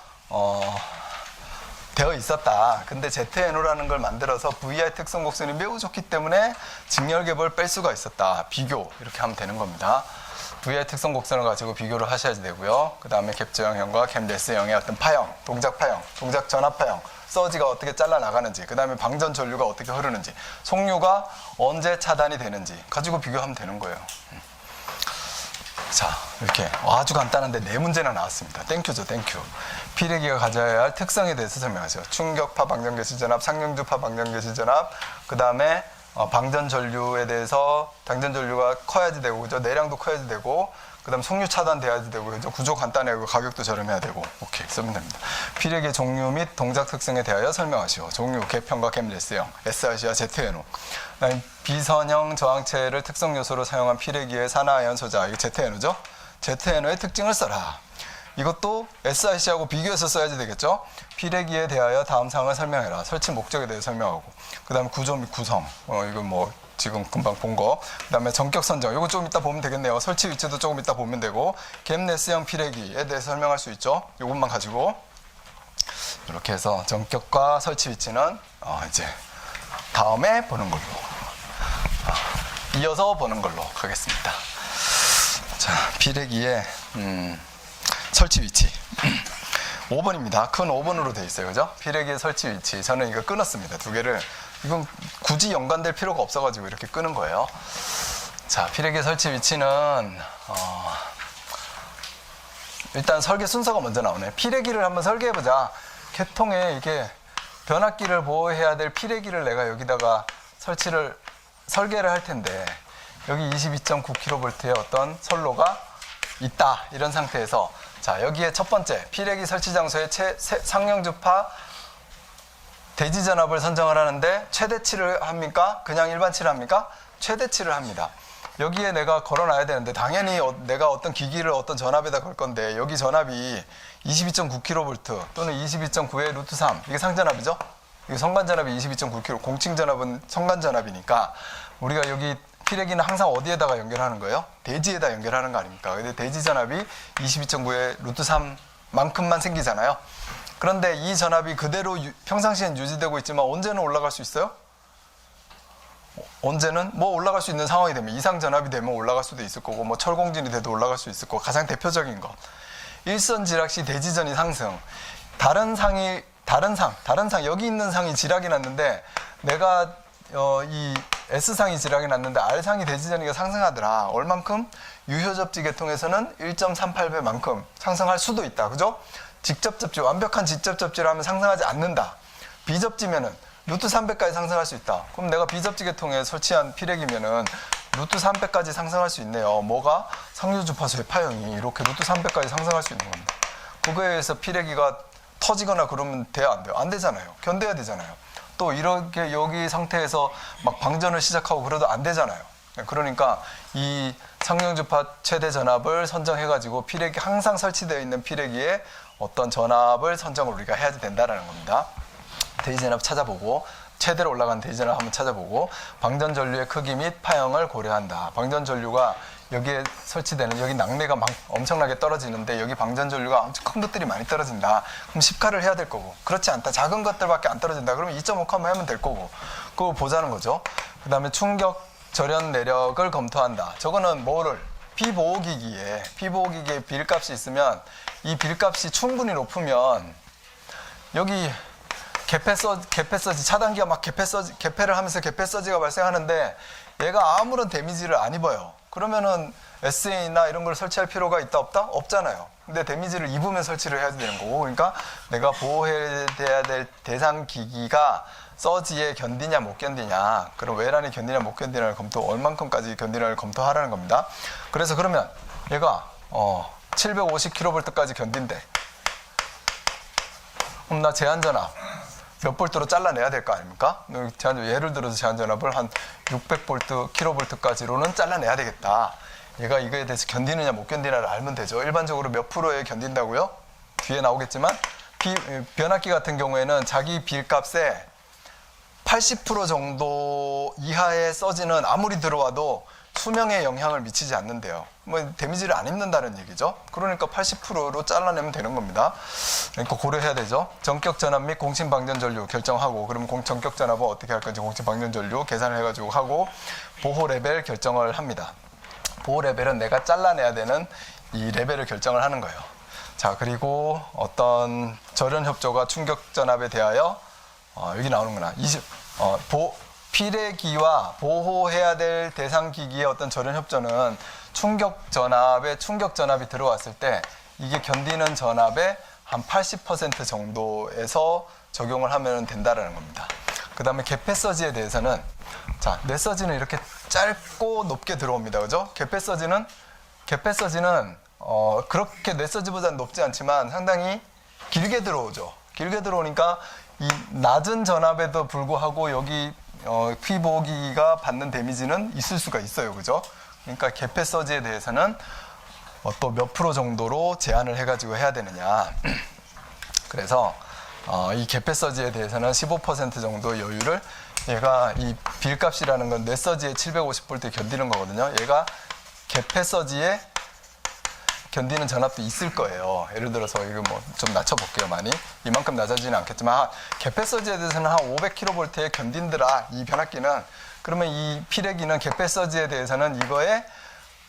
되어 있었다. 근데 ZNO라는 걸 만들어서 VI 특성 곡선이 매우 좋기 때문에 직렬갭을 뺄 수가 있었다. 비교, 이렇게 하면 되는 겁니다. VI 특성 곡선을 가지고 비교를 하셔야 되고요. 그 다음에 갭 저항형과 갭 레스형의 어떤 파형, 동작 파형, 동작 전압 파형, 서지가 어떻게 잘라나가는지, 그 다음에 방전 전류가 어떻게 흐르는지, 송유가 언제 차단이 되는지 가지고 비교하면 되는 거예요. 자, 이렇게 아주 간단한데 네 문제나 나왔습니다. 땡큐죠, 땡큐. 피레기가 가져야 할 특성에 대해서 설명하죠. 충격파 방전 개시 전압, 상용주파 방전 개시 전압, 그 다음에 방전 전류에 대해서 방전 전류가 커야지 되고, 그죠? 내량도 커야지 되고, 그 다음 송유 차단돼야지 되고, 그죠? 구조 간단하고 가격도 저렴해야 되고. 오케이, 쓰면 됩니다. 피레기의 종류 및 동작 특성에 대하여 설명하시오. 종류, 갭형과 갭 레스형, SiC와 ZNO. 비선형 저항체를 특성 요소로 사용한 피레기의 산화아연 소자, 이거 ZNO죠? ZNO의 특징을 써라. 이것도 SiC하고 비교해서 써야지 되겠죠? 피레기에 대하여 다음 사항을 설명해라. 설치 목적에 대해 설명하고, 그 다음에 구조 및 구성, 이거 뭐 지금 금방 본 거, 그 다음에 전격 선정, 이거 조금 이따 보면 되겠네요. 설치 위치도 조금 이따 보면 되고, 갭 레스형 피레기에 대해서 설명할 수 있죠? 이것만 가지고 이렇게 해서 전격과 설치 위치는 이제 다음에 보는 걸로, 이어서 보는 걸로 하겠습니다. 자, 피레기의 설치 위치 5번입니다. 큰 5번으로 되어 있어요, 그죠? 피레기의 설치 위치. 저는 이거 끊었습니다. 두 개를. 이건 굳이 연관될 필요가 없어가지고 이렇게 끄는 거예요. 자, 피레기의 설치 위치는 일단 설계 순서가 먼저 나오네. 피레기를 한번 설계해보자. 개통에 이게 변압기를 보호해야 될 피레기를 내가 여기다가 설계를 할 텐데, 여기 22.9kV의 어떤 선로가 있다. 이런 상태에서, 자, 여기에 첫 번째, 피레기 설치 장소에 상용주파 대지 전압을 선정을 하는데, 최대치를 합니까? 그냥 일반치를 합니까? 최대치를 합니다. 여기에 내가 걸어놔야 되는데, 당연히 내가 어떤 기기를 어떤 전압에다 걸 건데, 여기 전압이 22.9kV 또는 22.9의 루트 3, 이게 상전압이죠? 이게 성간전압이 22.9kV, 공칭전압은 성간전압이니까 우리가 여기 피레기는 항상 어디에다가 연결하는 거예요? 대지에다 연결하는 거 아닙니까? 근데 대지 전압이 22.9의 루트 3만큼만 생기잖아요. 그런데 이 전압이 그대로 평상시엔 유지되고 있지만 언제는 올라갈 수 있어요? 언제는 뭐 올라갈 수 있는 상황이 되면, 이상 전압이 되면 올라갈 수도 있을 거고, 뭐 철공진이 돼도 올라갈 수 있을 거고, 가장 대표적인 것, 일선 지락 시 대지전이 상승. 다른 상 여기 있는 상이 지락이 났는데, 내가 이 S상이 지락이 났는데 R상이 대지전이가 상승하더라. 얼만큼? 유효접지 계통에서는 1.38배만큼 상승할 수도 있다. 그죠? 직접 접지, 완벽한 직접 접지를 하면 상승하지 않는다. 비접지면은 루트 3배까지 상승할 수 있다. 그럼 내가 비접지 계통에 설치한 피레기면은 루트 3배까지 상승할 수 있네요. 뭐가? 상류주파수의 파형이 이렇게 루트 3배까지 상승할 수 있는 겁니다. 그거에 의해서 피레기가 터지거나 그러면 돼요, 안 돼요? 안 되잖아요. 견뎌야 되잖아요. 또 이렇게 여기 상태에서 막 방전을 시작하고 그래도 안 되잖아요. 그러니까 이 상용주파 최대 전압을 선정해가지고 피레기, 항상 설치되어 있는 피레기에 어떤 전압을 선정을 우리가 해야 된다는 겁니다. 대지전압 찾아보고, 최대로 올라간 대지전압 한번 찾아보고, 방전전류의 크기 및 파형을 고려한다. 방전전류가 여기에 설치되는, 여기 낙뢰가 엄청나게 떨어지는데 여기 방전전류가 엄청 큰 것들이 많이 떨어진다. 그럼 10칸을 해야 될 거고, 그렇지 않다, 작은 것들밖에 안 떨어진다. 그러면 2.5칸만 하면 될 거고, 그거 보자는 거죠. 그 다음에 충격 절연 내력을 검토한다. 저거는 뭐를? 피보호기기에 빌값이 있으면, 이 빌값이 충분히 높으면 여기 개폐서지, 차단기가 막 개폐를 하면서 개폐서지가 발생하는데 얘가 아무런 데미지를 안 입어요. 그러면은 SA나 이런 걸 설치할 필요가 있다 없다? 없잖아요. 근데 데미지를 입으면 설치를 해야 되는 거고, 그러니까 내가 보호해야 될 대상 기기가 서지에 견디냐 못 견디냐, 그럼 외란이 견디냐 못 견디냐를 얼만큼까지 견디냐를 검토하라는 겁니다. 그래서 그러면 얘가 750kV까지 견딘대. 그럼 나 제한전압 몇 볼트로 잘라내야 될 거 아닙니까? 예를 들어서 제한전압을 한 600V, kV까지로는 잘라내야 되겠다. 얘가 이거에 대해서 견디느냐 못 견디느냐를 알면 되죠. 일반적으로 몇 프로에 견딘다고요? 뒤에 나오겠지만 변압기 같은 경우에는 자기 빌값에 80% 정도 이하의 서지는 아무리 들어와도 수명에 영향을 미치지 않는데요. 뭐 데미지를 안 입는다는 얘기죠. 그러니까 80%로 잘라내면 되는 겁니다. 그러니까 고려해야 되죠. 전격 전압 및 공심 방전 전류 결정하고, 그러면 전격 전압은 어떻게 할 건지 공심 방전 전류 계산을 해가지고 하고, 보호 레벨 결정을 합니다. 보호 레벨은 내가 잘라내야 되는 이 레벨을 결정을 하는 거예요. 자, 그리고 어떤 절연 협조가 충격 전압에 대하여 여기 나오는구나. 피레기와 보호해야 될 대상 기기의 어떤 절연 협조는 충격 전압이 들어왔을 때 이게 견디는 전압의 한 80% 정도에서 적용을 하면 된다라는 겁니다. 그 다음에 개폐서지에 대해서는, 자, 넷서지는 이렇게 짧고 높게 들어옵니다. 그죠? 개폐서지는 그렇게 넷서지보다는 높지 않지만 상당히 길게 들어오죠. 길게 들어오니까 이 낮은 전압에도 불구하고 여기 피보기가 받는 데미지는 있을 수가 있어요. 그죠? 그러니까 개폐서지에 대해서는 또 몇 프로 정도로 제한을 해가지고 해야 되느냐. 그래서 이 개폐서지에 대해서는 15% 정도 여유를, 얘가 이 빌값이라는 건 넷서지에 750V 견디는 거거든요. 얘가 개폐서지에 견디는 전압도 있을 거예요. 예를 들어서 이거 뭐 좀 낮춰볼게요. 많이 이만큼 낮아지는 않겠지만 개폐서지에 대해서는 한 500kV에 견딘더라, 이 변압기는. 그러면 이 피레기는 개폐서지에 대해서는 이거에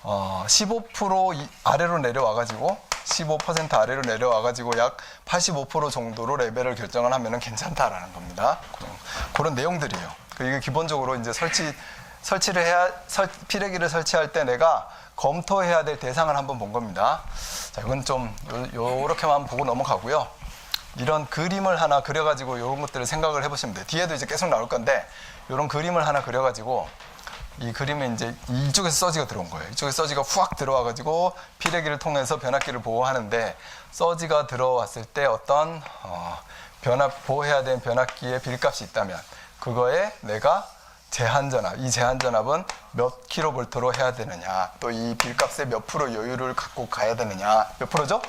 15% 아래로 내려와가지고 15% 아래로 내려와가지고 약 85% 정도로 레벨을 결정을 하면은 괜찮다라는 겁니다. 그런 내용들이에요. 이게 기본적으로 이제 피레기를 설치할 때 내가 검토해야 될 대상을 한번 본 겁니다. 자, 이건 좀 요렇게만 보고 넘어가고요. 이런 그림을 하나 그려가지고 이런 것들을 생각을 해보시면 돼요. 뒤에도 이제 계속 나올 건데 이런 그림을 하나 그려가지고 이 그림에 이제 이쪽에서 서지가 들어온 거예요. 이쪽에 서지가 후악 들어와가지고 피레기를 통해서 변압기를 보호하는데 서지가 들어왔을 때 어떤 보호해야 되는 변압기의 빌값이 있다면 그거에 내가 제한전압, 이 제한전압은 몇 킬로볼트로 해야 되느냐, 또 이 빌값의 몇 프로 여유를 갖고 가야 되느냐, 몇 프로죠?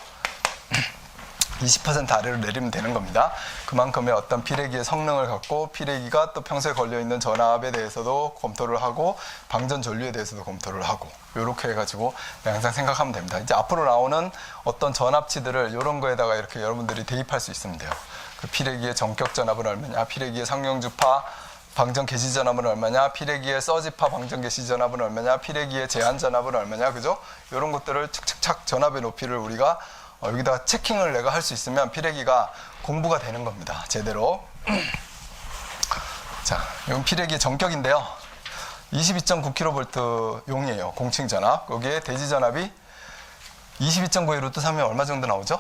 20% 아래로 내리면 되는 겁니다. 그만큼의 어떤 피레기의 성능을 갖고 피레기가 또 평소에 걸려있는 전압에 대해서도 검토를 하고 방전 전류에 대해서도 검토를 하고 이렇게 해가지고 항상 생각하면 됩니다. 이제 앞으로 나오는 어떤 전압치들을 이런 거에다가 이렇게 여러분들이 대입할 수 있으면 돼요. 그 피레기의 전격 전압은 얼마냐, 피레기의 상용주파 방전 개시 전압은 얼마냐, 피레기의 서지파 방전 개시 전압은 얼마냐, 피레기의 제한 전압은 얼마냐, 그죠? 이런 것들을 착착착 전압의 높이를 우리가 여기다가 체킹을 내가 할 수 있으면 피레기가 공부가 되는 겁니다. 제대로. 자, 이건 피레기의 전격인데요. 22.9kV 용이에요. 공층 전압. 여기에 대지 전압이 22.9의 루트 3이면 얼마 정도 나오죠?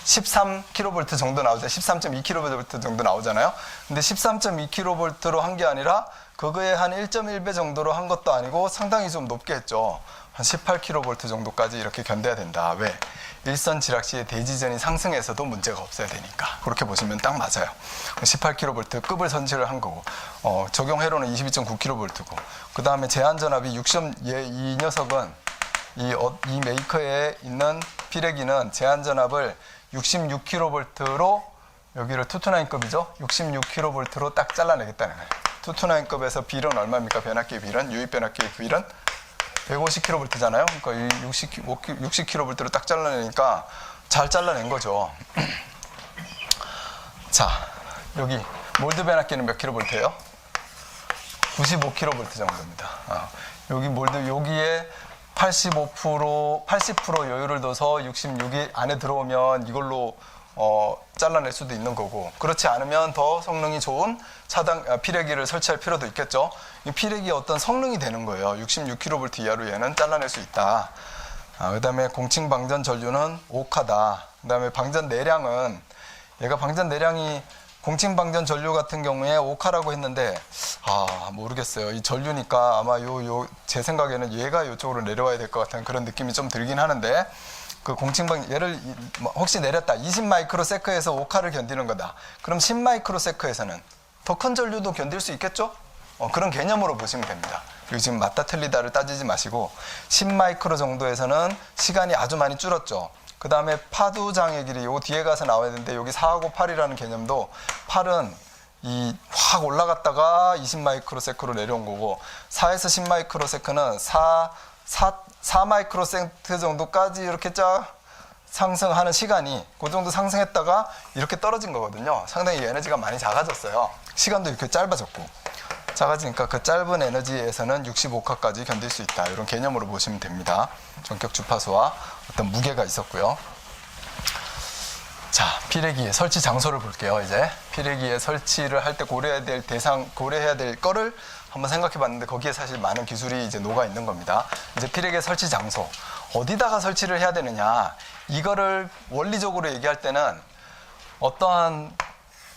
13kV 정도 나오죠. 13.2kV 정도 나오잖아요. 근데 13.2kV로 한 게 아니라 그거에 한 1.1배 정도로 한 것도 아니고 상당히 좀 높게 했죠. 한 18kV 정도까지 이렇게 견뎌야 된다. 왜? 일선 지락 시에 대지전이 상승해서도 문제가 없어야 되니까. 그렇게 보시면 딱 맞아요. 18kV 급을 선치를 한 거고, 적용 회로는 22.9kV고, 그 다음에 제한 전압이 이 녀석은 이 메이커에 있는 피레기는 제한 전압을 66kV로 여기를 229급이죠. 66kV로 딱 잘라내겠다는 거예요. 229급에서 빌은 얼마입니까? 변압기의 빌은, 유입 변압기의 빌은 150kV잖아요. 그러니까 이 60kV로 딱 잘라내니까 잘 잘라낸 거죠. 자, 여기 몰드 변압기는 몇 kV예요? 95kV 정도입니다. 여기 몰드, 여기에 80% 여유를 둬서 66이 안에 들어오면 이걸로 잘라낼 수도 있는 거고, 그렇지 않으면 더 성능이 좋은 피레기를 설치할 필요도 있겠죠. 이 피레기의 어떤 성능이 되는 거예요. 66kV 이하로 얘는 잘라낼 수 있다. 그 다음에 공층 방전 전류는 5카다. 그 다음에 방전 내량은, 얘가 방전 내량이 공층 방전 전류 같은 경우에 5카라고 했는데, 모르겠어요. 이 전류니까 아마 제 생각에는 얘가 이쪽으로 내려와야 될 것 같은 그런 느낌이 좀 들긴 하는데, 그 공층방, 얘를 혹시 내렸다. 20마이크로세크에서 5카를 견디는 거다. 그럼 10마이크로세크에서는 더 큰 전류도 견딜 수 있겠죠? 그런 개념으로 보시면 됩니다. 여기 지금 맞다 틀리다를 따지지 마시고 10마이크로 정도에서는 시간이 아주 많이 줄었죠. 그 다음에 파두 장의 길이 요 뒤에 가서 나와야 되는데 여기 4하고 8이라는 개념도 8은 확 올라갔다가 20마이크로세크로 내려온 거고 4에서 10마이크로세크는 4 마이크로세크 정도까지 이렇게 쫙 상승하는 시간이 그 정도 상승했다가 이렇게 떨어진 거거든요. 상당히 에너지가 많이 작아졌어요. 시간도 이렇게 짧아졌고 작아지니까 그 짧은 에너지에서는 65카까지 견딜 수 있다. 이런 개념으로 보시면 됩니다. 전격 주파수와 어떤 무게가 있었고요. 자, 피레기의 설치 장소를 볼게요. 이제 피레기의 설치를 할 때 고려해야 될 거를 한번 생각해 봤는데 거기에 사실 많은 기술이 이제 녹아 있는 겁니다. 이제 피레기의 설치 장소 어디다가 설치를 해야 되느냐, 이거를 원리적으로 얘기할 때는 어떠한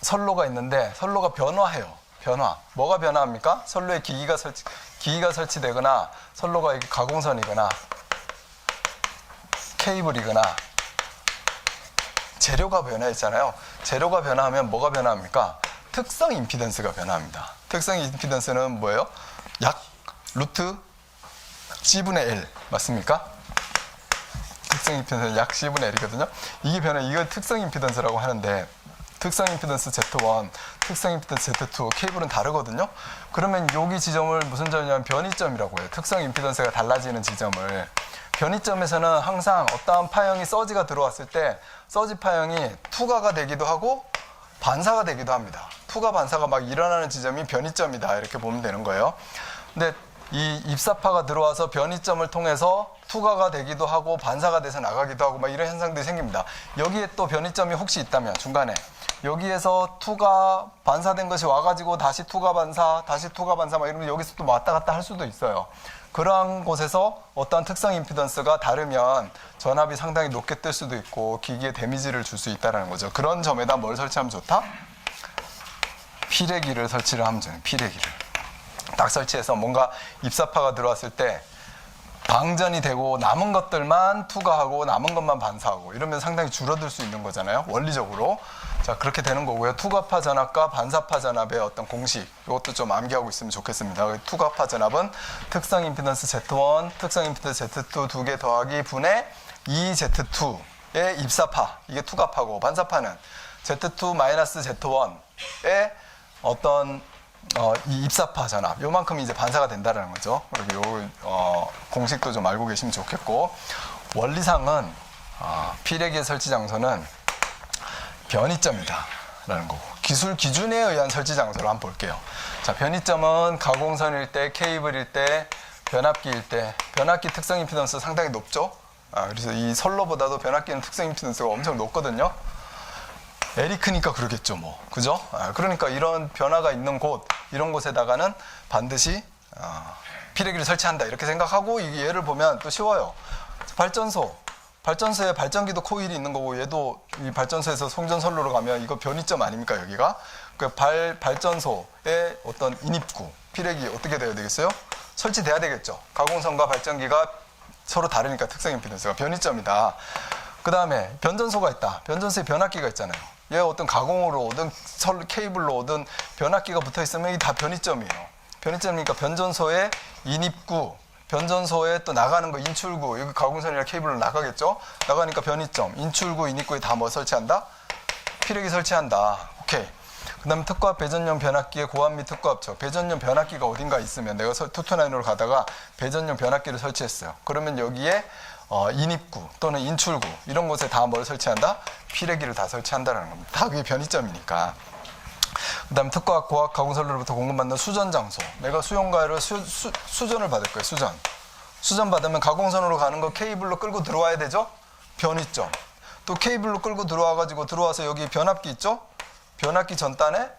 선로가 있는데 선로가 변화해요. 뭐가 변화합니까? 선로에 기기가 설치되거나 선로가 이렇게 가공선이거나 케이블이거나 재료가 변화했잖아요. 재료가 변화하면 뭐가 변화합니까? 특성 임피던스가 변화합니다. 특성 임피던스는 뭐예요? 약 루트 C분의 L 맞습니까? 특성 임피던스는 약 C분의 L이거든요. 이걸 특성 임피던스라고 하는데 특성 임피던스 Z1, 특성 임피던스 Z2, 케이블은 다르거든요. 그러면 여기 지점을 무슨 점이냐면 변이점이라고 해요. 특성 임피던스가 달라지는 지점을. 변이점에서는 항상 어떠한 파형이 서지가 들어왔을 때 서지 파형이 투과가 되기도 하고 반사가 되기도 합니다. 투과 반사가 막 일어나는 지점이 변이점이다 이렇게 보면 되는 거예요. 근데 이 입사파가 들어와서 변이점을 통해서 투과가 되기도 하고 반사가 돼서 나가기도 하고 막 이런 현상들이 생깁니다. 여기에 또 변이점이 혹시 있다면 중간에 여기에서 투과 반사된 것이 와가지고 다시 투과 반사 막 이러면 여기서 또 왔다 갔다 할 수도 있어요. 그러한 곳에서 어떠한 특성 임피던스가 다르면 전압이 상당히 높게 뜰 수도 있고 기기에 데미지를 줄 수 있다는 거죠. 그런 점에다 뭘 설치하면 좋다? 피레기를 설치를 하면 좋아요. 피레기를 딱 설치해서 뭔가 입사파가 들어왔을 때 방전이 되고 남은 것들만 투과하고 남은 것만 반사하고 이러면 상당히 줄어들 수 있는 거잖아요. 원리적으로. 자, 그렇게 되는 거고요. 투과파 전압과 반사파 전압의 어떤 공식, 이것도 좀 암기하고 있으면 좋겠습니다. 투과파 전압은 특성 임피던스 Z1, 특성 임피던스 Z2 두 개 더하기 분의 2Z2의 입사파, 이게 투과파고, 반사파는 Z2-Z1의 어떤 이 입사파 전압, 요만큼 이제 반사가 된다는 거죠. 그리고 요 공식도 좀 알고 계시면 좋겠고, 원리상은 피레기의 설치 장소는 변이점이다 라는 거고, 기술 기준에 의한 설치 장소를 한번 볼게요. 자, 변이점은 가공선일 때, 케이블일 때, 변압기일 때, 변압기 특성 임피던스 상당히 높죠. 그래서 이 선로보다도 변압기는 특성 임피던스가 엄청 높거든요. L이 크니까 그러겠죠, 뭐. 그죠? 그러니까 이런 변화가 있는 곳, 이런 곳에다가는 반드시 피레기를 설치한다. 이렇게 생각하고, 이 예를 보면 또 쉬워요. 발전소에 발전기도 코일이 있는 거고, 얘도 이 발전소에서 송전선로로 가면 이거 변이점 아닙니까, 여기가? 그 발전소의 어떤 인입구, 피레기 어떻게 돼야 되겠어요? 설치돼야 되겠죠. 가공선과 발전기가 서로 다르니까 특성 임피던스가 변이점이다. 그 다음에 변전소가 있다. 변전소에 변압기가 있잖아요. 얘 어떤 가공으로 오든 케이블로 오든 변압기가 붙어 있으면 이게 다 변이점이에요. 변이점이니까 변전소의 인입구, 변전소에 또 나가는 거 인출구, 여기 가공선이나 케이블로 나가겠죠? 나가니까 변이점, 인출구, 인입구에 다 뭐 설치한다? 피레기 설치한다. 오케이. 그 다음에 특과합 배전용 변압기의 고압 및 특과합처. 배전용 변압기가 어딘가 있으면 내가 투투나인으로 가다가 배전용 변압기를 설치했어요. 그러면 여기에 인입구 또는 인출구 이런 곳에 다 뭘 설치한다? 피레기를 다 설치한다는 겁니다. 다 그게 변이점이니까. 그 다음 특과학 고압 가공선로로부터 공급받는 수전 장소. 내가 수용가를 수전을 받을 거예요. 수전 받으면 가공선으로 가는 거 케이블로 끌고 들어와야 되죠? 변이점. 또 케이블로 끌고 들어와서 여기 변압기 있죠? 변압기 전단에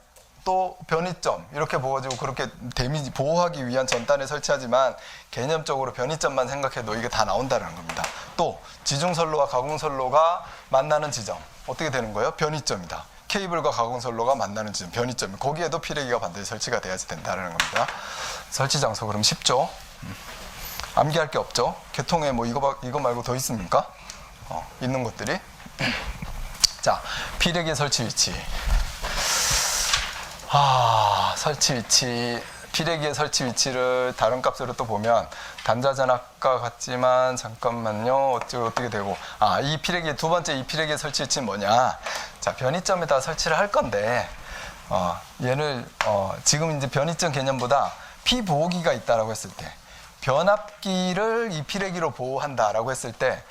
또 변이점 이렇게 보가지고 그렇게 데미지 보호하기 위한 전단에 설치하지만 개념적으로 변이점만 생각해도 이게 다 나온다는 겁니다. 또 지중선로와 가공선로가 만나는 지점 어떻게 되는 거예요? 변이점이다. 케이블과 가공선로가 만나는 지점 변이점. 거기에도 피레기가 반드시 설치가 돼야지 된다는 겁니다. 설치 장소 그럼 쉽죠? 암기할 게 없죠? 계통에 뭐 이거 말고 더 있습니까? 있는 것들이. 자, 피레기 설치 위치. 설치 위치. 피레기의 설치 위치를 다른 값으로 또 보면 단자전압과 같지만 잠깐만요. 어떻게 되고 이 피레기 두 번째 이 피레기의 설치 위치는 뭐냐? 자, 변이점에다 설치를 할 건데 얘를 지금 이제 변이점 개념보다 피보호기가 있다라고 했을 때 변압기를 이 피레기로 보호한다라고 했을 때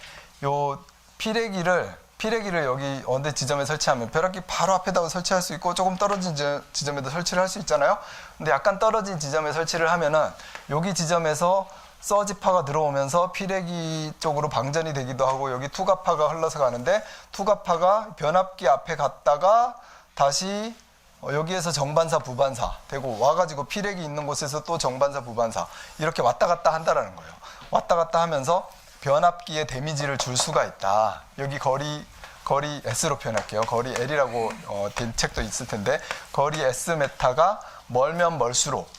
요 피레기를 여기 어느 지점에 설치하면 변압기 바로 앞에다가 설치할 수 있고 조금 떨어진 지점에도 설치를 할 수 있잖아요. 근데 약간 떨어진 지점에 설치를 하면은 여기 지점에서 서지파가 들어오면서 피레기 쪽으로 방전이 되기도 하고 여기 투과파가 흘러서 가는데 투과파가 변압기 앞에 갔다가 다시 여기에서 정반사 부반사 되고 와가지고 피레기 있는 곳에서 또 정반사 부반사 이렇게 왔다 갔다 한다라는 거예요. 왔다 갔다 하면서 변압기에 데미지를 줄 수가 있다. 여기 거리 S로 표현할게요. 거리 L이라고 된 책도 있을 텐데 거리 S 메타가 멀면 멀수록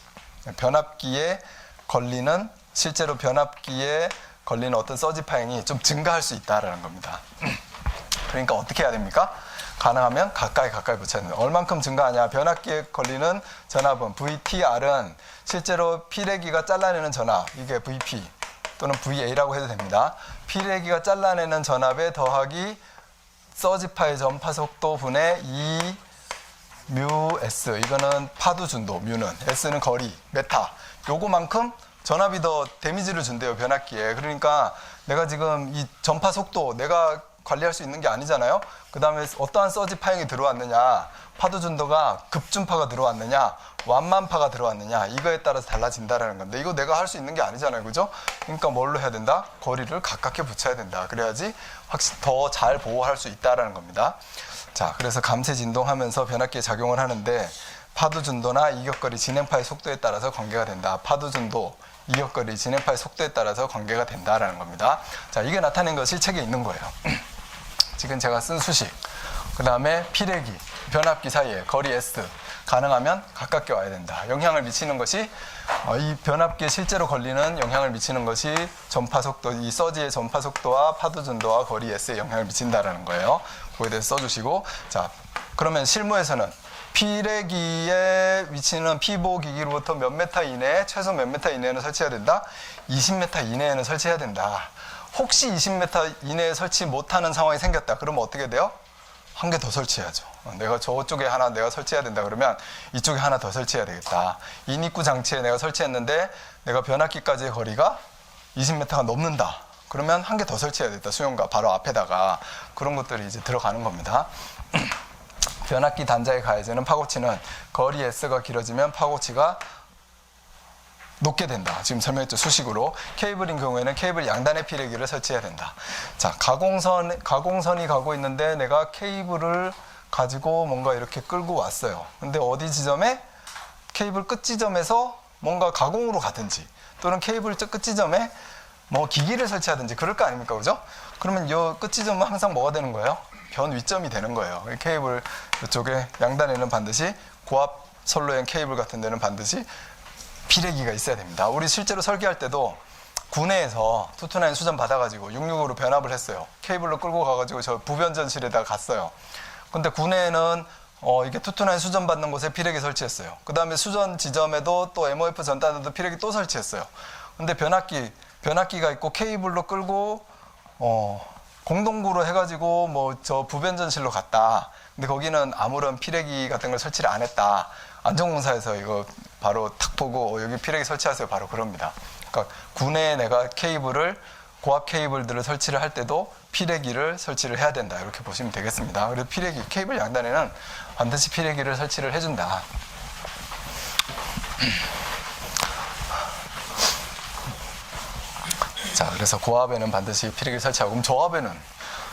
변압기에 걸리는 실제로 변압기에 걸리는 어떤 서지 파행이 좀 증가할 수 있다라는 겁니다. 그러니까 어떻게 해야 됩니까? 가능하면 가까이 붙여야 됩니다. 얼만큼 증가하냐? 변압기에 걸리는 전압은 VTR은 실제로 피레기가 잘라내는 전압 이게 VP 또는 VA라고 해도 됩니다. 피레기가 잘라내는 전압에 더하기 서지파의 전파 속도 분의 2 뮤 S 이거는 파도 준도 뮤는 S는 거리 메타 요거만큼 전압이 더 데미지를 준대요 변압기에. 그러니까 내가 지금 이 전파 속도 내가 관리할 수 있는 게 아니잖아요. 그 다음에 어떠한 서지 파형이 들어왔느냐 파도 준도가 급준파가 들어왔느냐 완만파가 들어왔느냐 이거에 따라서 달라진다라는 건데 이거 내가 할 수 있는 게 아니잖아요. 그죠? 그러니까 뭘로 해야 된다? 거리를 가깝게 붙여야 된다. 그래야지 확실히 더 잘 보호할 수 있다라는 겁니다. 자, 그래서 감쇄 진동하면서 변압기에 작용을 하는데 파도 준도나 이격거리 진행파의 속도에 따라서 관계가 된다. 파도 준도 이격거리, 진행파의 속도에 따라서 관계가 된다라는 겁니다. 자, 이게 나타낸 것이 책에 있는 거예요. 지금 제가 쓴 수식, 그 다음에 피레기, 변압기 사이에 거리 S, 가능하면 가깝게 와야 된다. 영향을 미치는 것이 이 변압기에 실제로 걸리는 영향을 미치는 것이 전파 속도, 이 서지의 전파 속도와 파도 전도와 거리 S에 영향을 미친다라는 거예요. 그거에 대해서 써주시고, 자, 그러면 실무에서는 피레기에 위치는 피보 기기로부터 몇 메타 이내에, 최소 몇 메타 이내에는 설치해야 된다? 20m 이내에는 설치해야 된다. 혹시 20m 이내에 설치 못하는 상황이 생겼다. 그러면 어떻게 돼요? 한 개 더 설치해야죠. 내가 저쪽에 하나 내가 설치해야 된다 그러면 이쪽에 하나 더 설치해야 되겠다. 인입구 장치에 내가 설치했는데 내가 변압기까지의 거리가 20m가 넘는다. 그러면 한 개 더 설치해야 되겠다. 수용과 바로 앞에다가. 그런 것들이 이제 들어가는 겁니다. 변압기 단자에 가해지는 파고치는 거리 S가 길어지면 파고치가 높게 된다. 지금 설명했죠. 수식으로. 케이블인 경우에는 케이블 양단의 피레기를 설치해야 된다. 자, 가공선이 가고 있는데 내가 케이블을 가지고 뭔가 이렇게 끌고 왔어요. 근데 어디 지점에? 케이블 끝 지점에서 뭔가 가공으로 가든지 또는 케이블 끝 지점에 뭐 기기를 설치하든지 그럴 거 아닙니까? 그죠? 그러면 이 끝 지점은 항상 뭐가 되는 거예요? 변 위점이 되는 거예요. 케이블 이쪽에 양단에는 반드시 고압 선로형 케이블 같은 데는 반드시 피레기가 있어야 됩니다. 우리 실제로 설계할 때도 구내에서 투투나인 수전 받아가지고 665로 변압을 했어요. 케이블로 끌고 가가지고 저 부변전실에다 갔어요. 근데 구내에는 이게 투투나인 수전 받는 곳에 피레기 설치했어요. 그 다음에 수전 지점에도 또 MOF 전단에도 피레기 또 설치했어요. 근데 변압기가 있고 케이블로 끌고 공동구로 해가지고 뭐 저 부변전실로 갔다. 근데 거기는 아무런 피레기 같은 걸 설치를 안 했다. 안전공사에서 이거 바로 탁 보고 여기 피레기 설치하세요. 바로 그럽니다. 그러니까 구내에 내가 고압 케이블들을 설치를 할 때도 피레기를 설치를 해야 된다. 이렇게 보시면 되겠습니다. 그래서 피레기, 케이블 양단에는 반드시 피레기를 설치를 해준다. 자, 그래서 고압에는 반드시 피레기를 설치하고, 그럼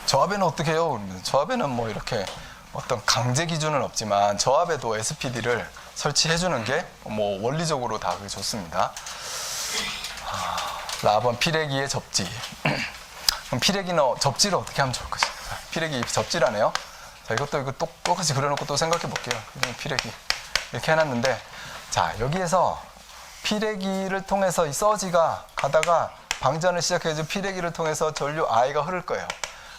저압에는 어떻게 해요? 그러면 저압에는 뭐 이렇게 어떤 강제 기준은 없지만 저압에도 SPD를 설치해주는 게 뭐 원리적으로 다 그게 좋습니다. 라번 피레기의 접지. 그럼 피레기는 접지를 어떻게 하면 좋을 것인가? 피레기 접지라네요. 자, 이거 똑같이 그려놓고 또 생각해 볼게요. 피레기 이렇게 해놨는데, 자, 여기에서 피레기를 통해서 이 서지가 가다가 방전을 시작해서 피레기를 통해서 전류 I가 흐를 거예요.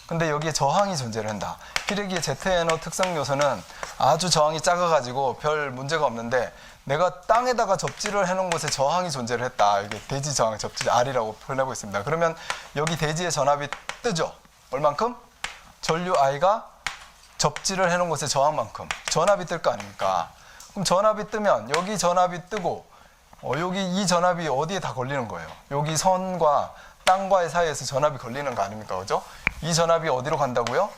근데 여기에 저항이 존재를 한다. 피레기의 ZNO 특성 요소는 아주 저항이 작아가지고 별 문제가 없는데, 내가 땅에다가 접지를 해놓은 곳에 저항이 존재를 했다. 이게 대지 저항 접지 R이라고 표현하고 있습니다. 그러면 여기 대지의 전압이 뜨죠. 얼만큼? 전류 I가 접지를 해놓은 곳에 저항만큼 전압이 뜰 거 아닙니까? 그럼 전압이 뜨면 여기 전압이 뜨고 여기 이 전압이 어디에 다 걸리는 거예요? 여기 선과 땅과의 사이에서 전압이 걸리는 거 아닙니까? 그죠? 이 전압이 어디로 간다고요?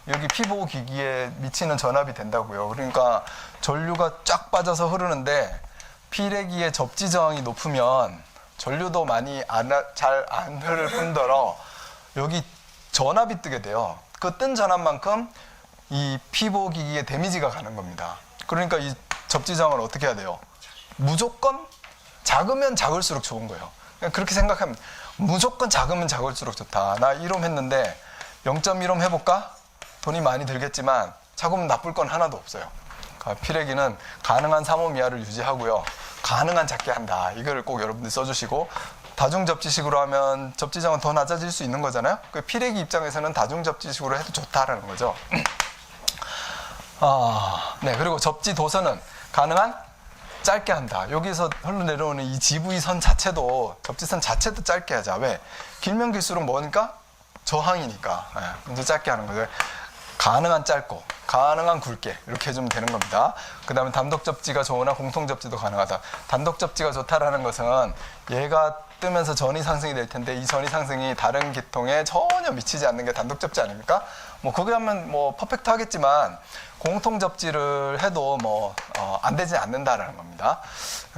여기 피보 기기에 미치는 전압이 된다고요. 그러니까 전류가 쫙 빠져서 흐르는데 피레기의 접지 저항이 높으면 전류도 많이 잘 안 흐를 뿐더러 여기 전압이 뜨게 돼요. 그 뜬 전압만큼 이 피보 기기에 데미지가 가는 겁니다. 그러니까 이 접지 저항을 어떻게 해야 돼요? 무조건 작으면 작을수록 좋은 거예요. 그냥 그렇게 생각하면 무조건 작으면 작을수록 좋다. 나 1옴 했는데 0.1옴 해볼까? 돈이 많이 들겠지만 작으면 나쁠 건 하나도 없어요. 그러니까 피레기는 가능한 3옴 이하를 유지하고요. 가능한 작게 한다. 이걸 꼭 여러분들 써주시고, 다중접지식으로 하면 접지장은 더 낮아질 수 있는 거잖아요. 그 피레기 입장에서는 다중접지식으로 해도 좋다라는 거죠. 네, 그리고 접지 도선은 가능한 짧게 한다. 여기서 흘러내려오는 이 GV 선 자체도, 접지선 자체도 짧게 하자. 왜? 길면 길수록 뭐니까? 저항이니까. 먼저 짧게 하는 거죠. 가능한 짧고, 가능한 굵게 이렇게 해주면 되는 겁니다. 그 다음에 단독 접지가 좋으나 공통 접지도 가능하다. 단독 접지가 좋다라는 것은 얘가 뜨면서 전위 상승이 될 텐데 이 전위 상승이 다른 기통에 전혀 미치지 않는 게 단독 접지 아닙니까? 뭐 그게 하면 뭐 퍼펙트 하겠지만 공통 접지를 해도 뭐 안 되지 않는다라는 겁니다.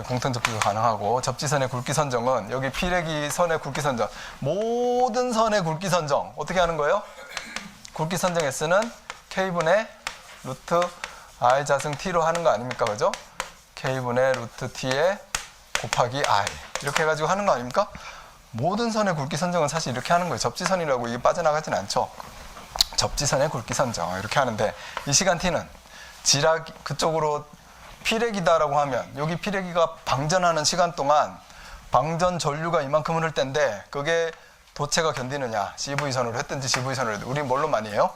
공통 접지도 가능하고, 접지선의 굵기 선정은 여기 피레기 선의 굵기 선정, 모든 선의 굵기 선정 어떻게 하는 거예요? 굵기 선정 S는 K분의 루트 I 자승 T로 하는 거 아닙니까? 그죠? K분의 루트 T에 곱하기 I. 이렇게 해가지고 하는 거 아닙니까? 모든 선의 굵기 선정은 사실 이렇게 하는 거예요. 접지선이라고 이게 빠져나가진 않죠. 접지선의 굵기 선정 이렇게 하는데 이 시간 t는 지락 그쪽으로 피레기다라고 하면 여기 피레기가 방전하는 시간 동안 방전 전류가 이만큼 흐를 때인데 그게 도체가 견디느냐 CV선으로 했든지 GV선으로 했든지 우리 뭘로 많이 해요?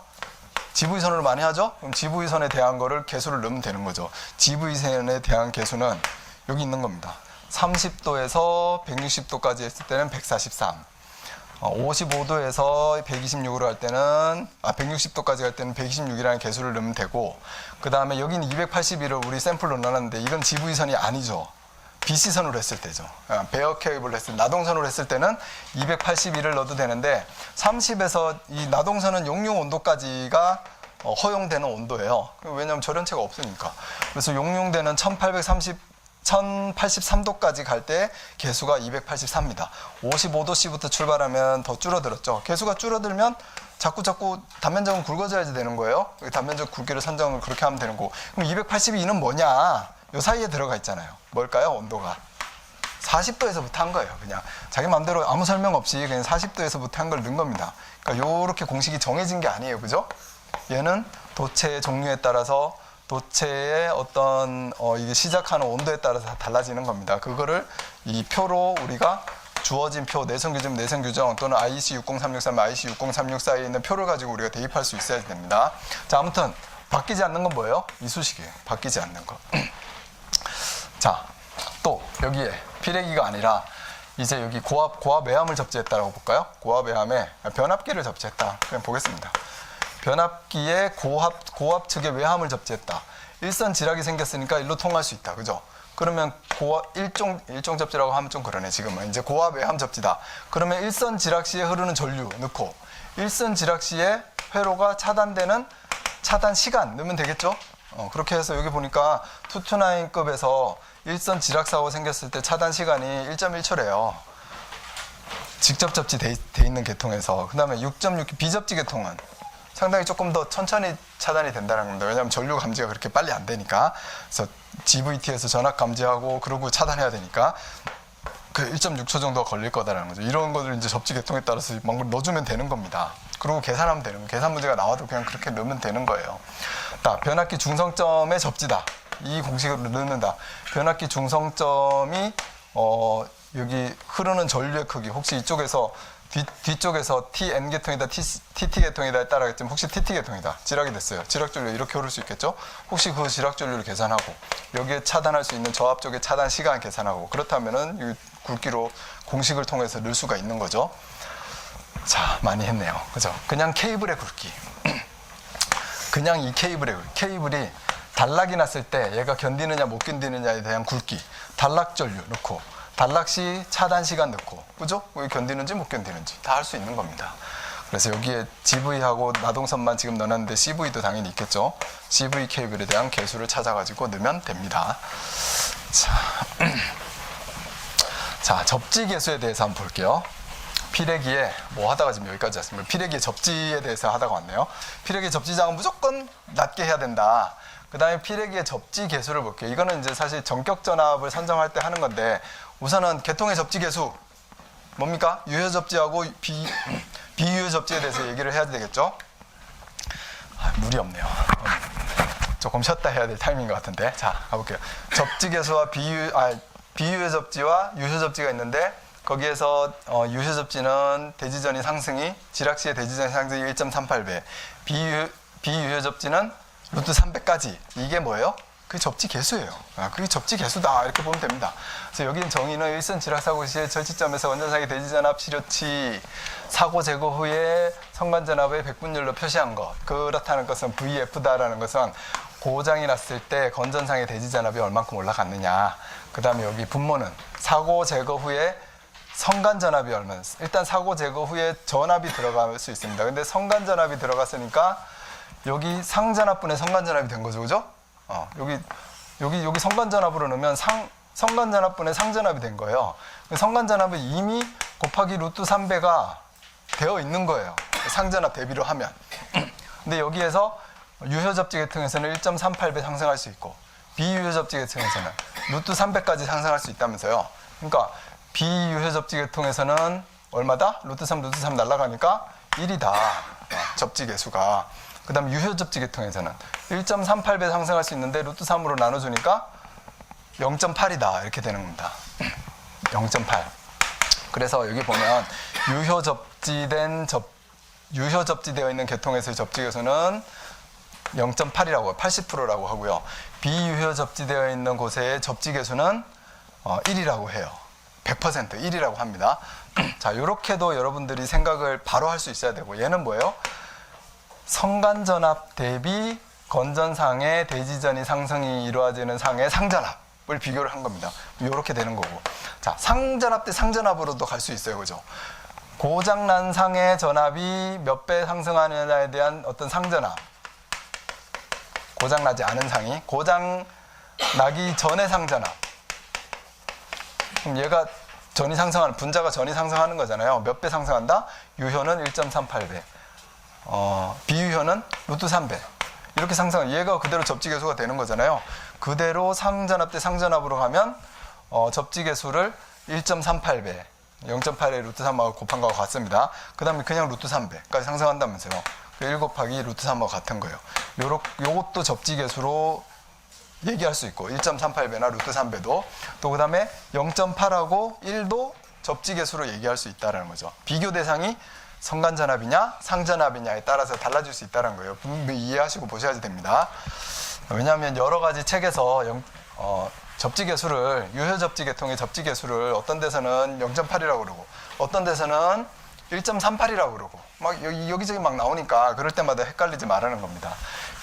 GV선으로 많이 하죠? 그럼 GV선에 대한 거를 계수를 넣으면 되는 거죠. GV선에 대한 계수는 여기 있는 겁니다. 30도에서 160도까지 했을 때는 143 55도에서 126으로 할 때는 160도까지 할 때는 126이라는 계수를 넣으면 되고 그 다음에 여기는 281을 우리 샘플로 넣어놨는데 이건 GV선이 아니죠. BC선으로 했을 때죠. 베어 케이블로 했을 때 나동선으로 했을 때는 281을 넣어도 되는데 30에서 이 나동선은 용융 온도까지가 허용되는 온도예요. 왜냐하면 절연체가 없으니까. 그래서 용융되는 1083도까지 갈 때 개수가 284입니다. 55도씨부터 출발하면 더 줄어들었죠. 개수가 줄어들면 자꾸 단면적은 굵어져야지 되는 거예요. 단면적 굵기를 선정을 그렇게 하면 되는 거고. 그럼 282는 뭐냐? 요 사이에 들어가 있잖아요. 뭘까요? 온도가 40도에서부터 한 거예요. 그냥 자기 마음대로 아무 설명 없이 그냥 40도에서부터 한 걸 넣은 겁니다. 그러니까 요렇게 공식이 정해진 게 아니에요. 그죠? 얘는 도체의 종류에 따라서 도체의 어떤 이게 시작하는 온도에 따라서 달라지는 겁니다. 그거를 이 표로 우리가 주어진 표, 내선규정, 내선규정 또는 IEC 60363, IEC 6036 사이에 있는 표를 가지고 우리가 대입할 수 있어야 됩니다. 자, 아무튼 바뀌지 않는 건 뭐예요? 이 수식이에요. 바뀌지 않는 거. 자, 또 여기에 피레기가 아니라 이제 여기 고압 외함을 접지했다라고 볼까요? 고압 외함에 변압기를 접지했다. 그냥 보겠습니다. 변압기에 고압 측의 외함을 접지했다. 일선 지락이 생겼으니까 일로 통할 수 있다. 그죠? 그러면 일종 접지라고 하면 좀 그러네. 지금은 이제 고압 외함 접지다. 그러면 일선 지락 시에 흐르는 전류 넣고 일선 지락 시에 회로가 차단되는 차단 시간 넣으면 되겠죠? 그렇게 해서 여기 보니까 229급에서 일선 지락 사고 생겼을 때 차단 시간이 1.1초래요. 직접 접지돼 있는 계통에서. 그 다음에 6.6 비접지 계통은 상당히 조금 더 천천히 차단이 된다는 겁니다. 왜냐하면 전류 감지가 그렇게 빨리 안 되니까. 그래서 GVT에서 전압 감지하고 그러고 차단해야 되니까 그 1.6초 정도가 걸릴 거다라는 거죠. 이런 것들 이제 접지 계통에 따라서 막 넣어주면 되는 겁니다. 그리고 계산하면 되는 거예요. 계산 문제가 나와도 그냥 그렇게 넣으면 되는 거예요. 자, 변압기 중성점의 접지다. 이 공식을 넣는다. 변압기 중성점이 여기 흐르는 전류의 크기. 혹시 이쪽에서 뒤쪽에서 TN 계통이다, TT 계통이다에 따라겠지만 혹시 TT 계통이다. 지락이 됐어요. 지락 전류 이렇게 흐를 수 있겠죠? 혹시 그 지락 전류를 계산하고 여기에 차단할 수 있는 저 앞쪽에 차단 시간 계산하고 그렇다면은 이 굵기로 공식을 통해서 넣을 수가 있는 거죠. 자, 많이 했네요. 그죠? 그냥 케이블의 굵기. 그냥 이 케이블이 단락이 났을 때 얘가 견디느냐 못 견디느냐에 대한 굵기. 단락 전류 넣고 단락 시 차단 시간 넣고, 그죠? 견디는지 못 견디는지 다 할 수 있는 겁니다. 그래서 여기에 GV하고 나동선만 지금 넣어놨는데 CV도 당연히 있겠죠. CV 케이블에 대한 개수를 찾아가지고 넣으면 됩니다. 자, 접지 개수에 대해서 한번 볼게요. 피레기에 뭐 하다가 지금 여기까지 왔습니다. 피레기의 접지에 대해서 하다가 왔네요. 피레기의 접지장은 무조건 낮게 해야 된다. 그 다음에 피레기의 접지 개수를 볼게요. 이거는 이제 사실 전격 전압을 선정할 때 하는 건데 우선은 계통의 접지 개수 뭡니까? 유효 접지하고 비유효 접지에 대해서 얘기를 해야 되겠죠? 물이 없네요. 조금 쉬었다 해야 될 타이밍인 것 같은데. 자, 가볼게요. 접지 개수와 비유효 접지와 유효 접지가 있는데 거기에서 유효 접지는 대지전이 상승이 지락 시의 대지전 상승이 1.38배, 비유효 접지는 루트 300까지. 이게 뭐예요? 그 접지 개수예요. 그게 접지 개수다 이렇게 보면 됩니다. 그래서 여기는 정의는 일선 지락 사고 시의 절지점에서 원전상의 대지전압 치료치 사고 제거 후에 성간전압의 백분율로 표시한 것. 그렇다는 것은 VF다라는 것은 고장이 났을 때 건전상의 대지전압이 얼만큼 올라갔느냐. 그 다음에 여기 분모는 사고 제거 후에 성간전압이 얼마나. 일단 사고 제거 후에 전압이 들어갈 수 있습니다. 근데 성간전압이 들어갔으니까 여기 상전압분의 성간전압이 된 거죠, 그죠? 여기 성간전압으로 넣으면 성간전압분의 상전압이 된 거예요. 성간전압은 이미 곱하기 루트 3배가 되어 있는 거예요. 상전압 대비로 하면. 근데 여기에서 유효 접지 계통에서는 1.38배 상승할 수 있고 비유효 접지 계통에서는 루트 3배까지 상승할 수 있다면서요. 그러니까 비유효 접지 계통에서는 얼마다? 루트 3 날아가니까 1이다. 접지 계수가. 그 다음 유효 접지 계통에서는 1.38배 상승할 수 있는데 루트 3으로 나눠주니까 0.8이다. 이렇게 되는 겁니다. 0.8. 그래서 여기 보면 유효 접지되어 있는 계통에서의 접지 계수는 0.8이라고 80%라고 하고요. 비유효 접지되어 있는 곳의 접지 계수는 1이라고 해요. 100% 1이라고 합니다. 자, 이렇게도 여러분들이 생각을 바로 할 수 있어야 되고, 얘는 뭐예요? 성간전압 대비 건전상의 대지전이 상승이 이루어지는 상의 상전압을 비교를 한 겁니다. 이렇게 되는 거고. 자, 상전압 대 상전압으로도 갈 수 있어요. 그죠? 고장난 상의 전압이 몇 배 상승하느냐에 대한 어떤 상전압. 고장나지 않은 상이 고장나기 전의 상전압. 그럼 얘가 전이 상승하는, 분자가 전이 상승하는 거잖아요. 몇 배 상승한다? 유효는 1.38배. 비유효는 루트 3배. 이렇게 상승한, 얘가 그대로 접지 계수가 되는 거잖아요. 그대로 상전압 대 상전압으로 가면 접지 계수를 1.38배, 0.8에 루트 3하고 곱한 거와 같습니다. 그 다음에 그냥 루트 3배까지 상승한다면서요. 1 곱하기 루트 3하고 같은 거예요. 요것도 접지 계수로 얘기할 수 있고, 1.38배나 루트 3배도. 또 그 다음에 0.8하고 1도 접지 계수로 얘기할 수 있다는 거죠. 비교 대상이 성간전압이냐 상전압이냐에 따라서 달라질 수 있다는 거예요. 분명히 이해하시고 보셔야 됩니다. 왜냐하면 여러 가지 책에서 접지 계수를, 유효 접지 계통의 접지 계수를 어떤 데서는 0.8이라고 그러고 어떤 데서는 1.38이라고 그러고 막 여기저기 막 나오니까 그럴 때마다 헷갈리지 말라는 겁니다.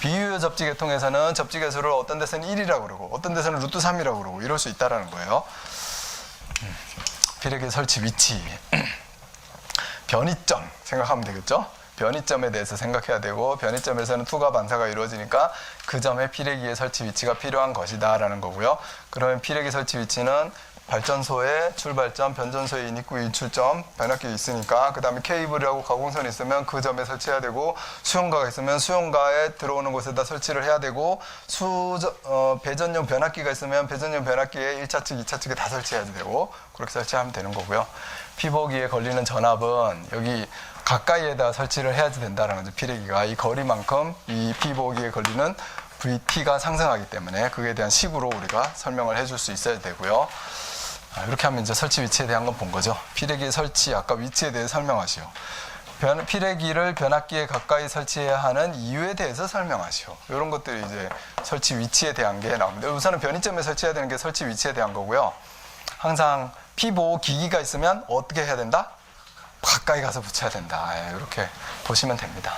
비유효 접지 계통에서는 접지 계수를 어떤 데서는 1이라고 그러고 어떤 데서는 루트 3이라고 그러고 이럴 수 있다는 거예요. 피레기 설치 위치. 변이점 생각하면 되겠죠? 변이점에 대해서 생각해야 되고, 변이점에서는 투과 반사가 이루어지니까 그 점에 피레기의 설치 위치가 필요한 것이다 라는 거고요. 그러면 피레기 설치 위치는 발전소의 출발점, 변전소의 인입구 인출점, 변압기 있으니까, 그 다음에 케이블이라고 가공선이 있으면 그 점에 설치해야 되고, 수용가가 있으면 수용가에 들어오는 곳에다 설치를 해야 되고, 배전용 변압기가 있으면 배전용 변압기에 1차 측, 2차 측에 다 설치해야 되고, 그렇게 설치하면 되는 거고요. 피보기에 걸리는 전압은 여기 가까이에다 설치를 해야지 된다는 거죠. 피레기가 이 거리만큼 이 피보기에 걸리는 VT가 상승하기 때문에 그에 대한 식으로 우리가 설명을 해줄 수 있어야 되고요. 이렇게 하면 이제 설치 위치에 대한 건 본 거죠. 피레기 설치, 아까 위치에 대해 설명하시오. 피레기를 변압기에 가까이 설치해야 하는 이유에 대해서 설명하시오. 이런 것들이 이제 설치 위치에 대한 게 나옵니다. 우선은 변이점에 설치해야 되는 게 설치 위치에 대한 거고요. 항상 피보 기기가 있으면 어떻게 해야 된다? 가까이 가서 붙여야 된다. 이렇게 보시면 됩니다.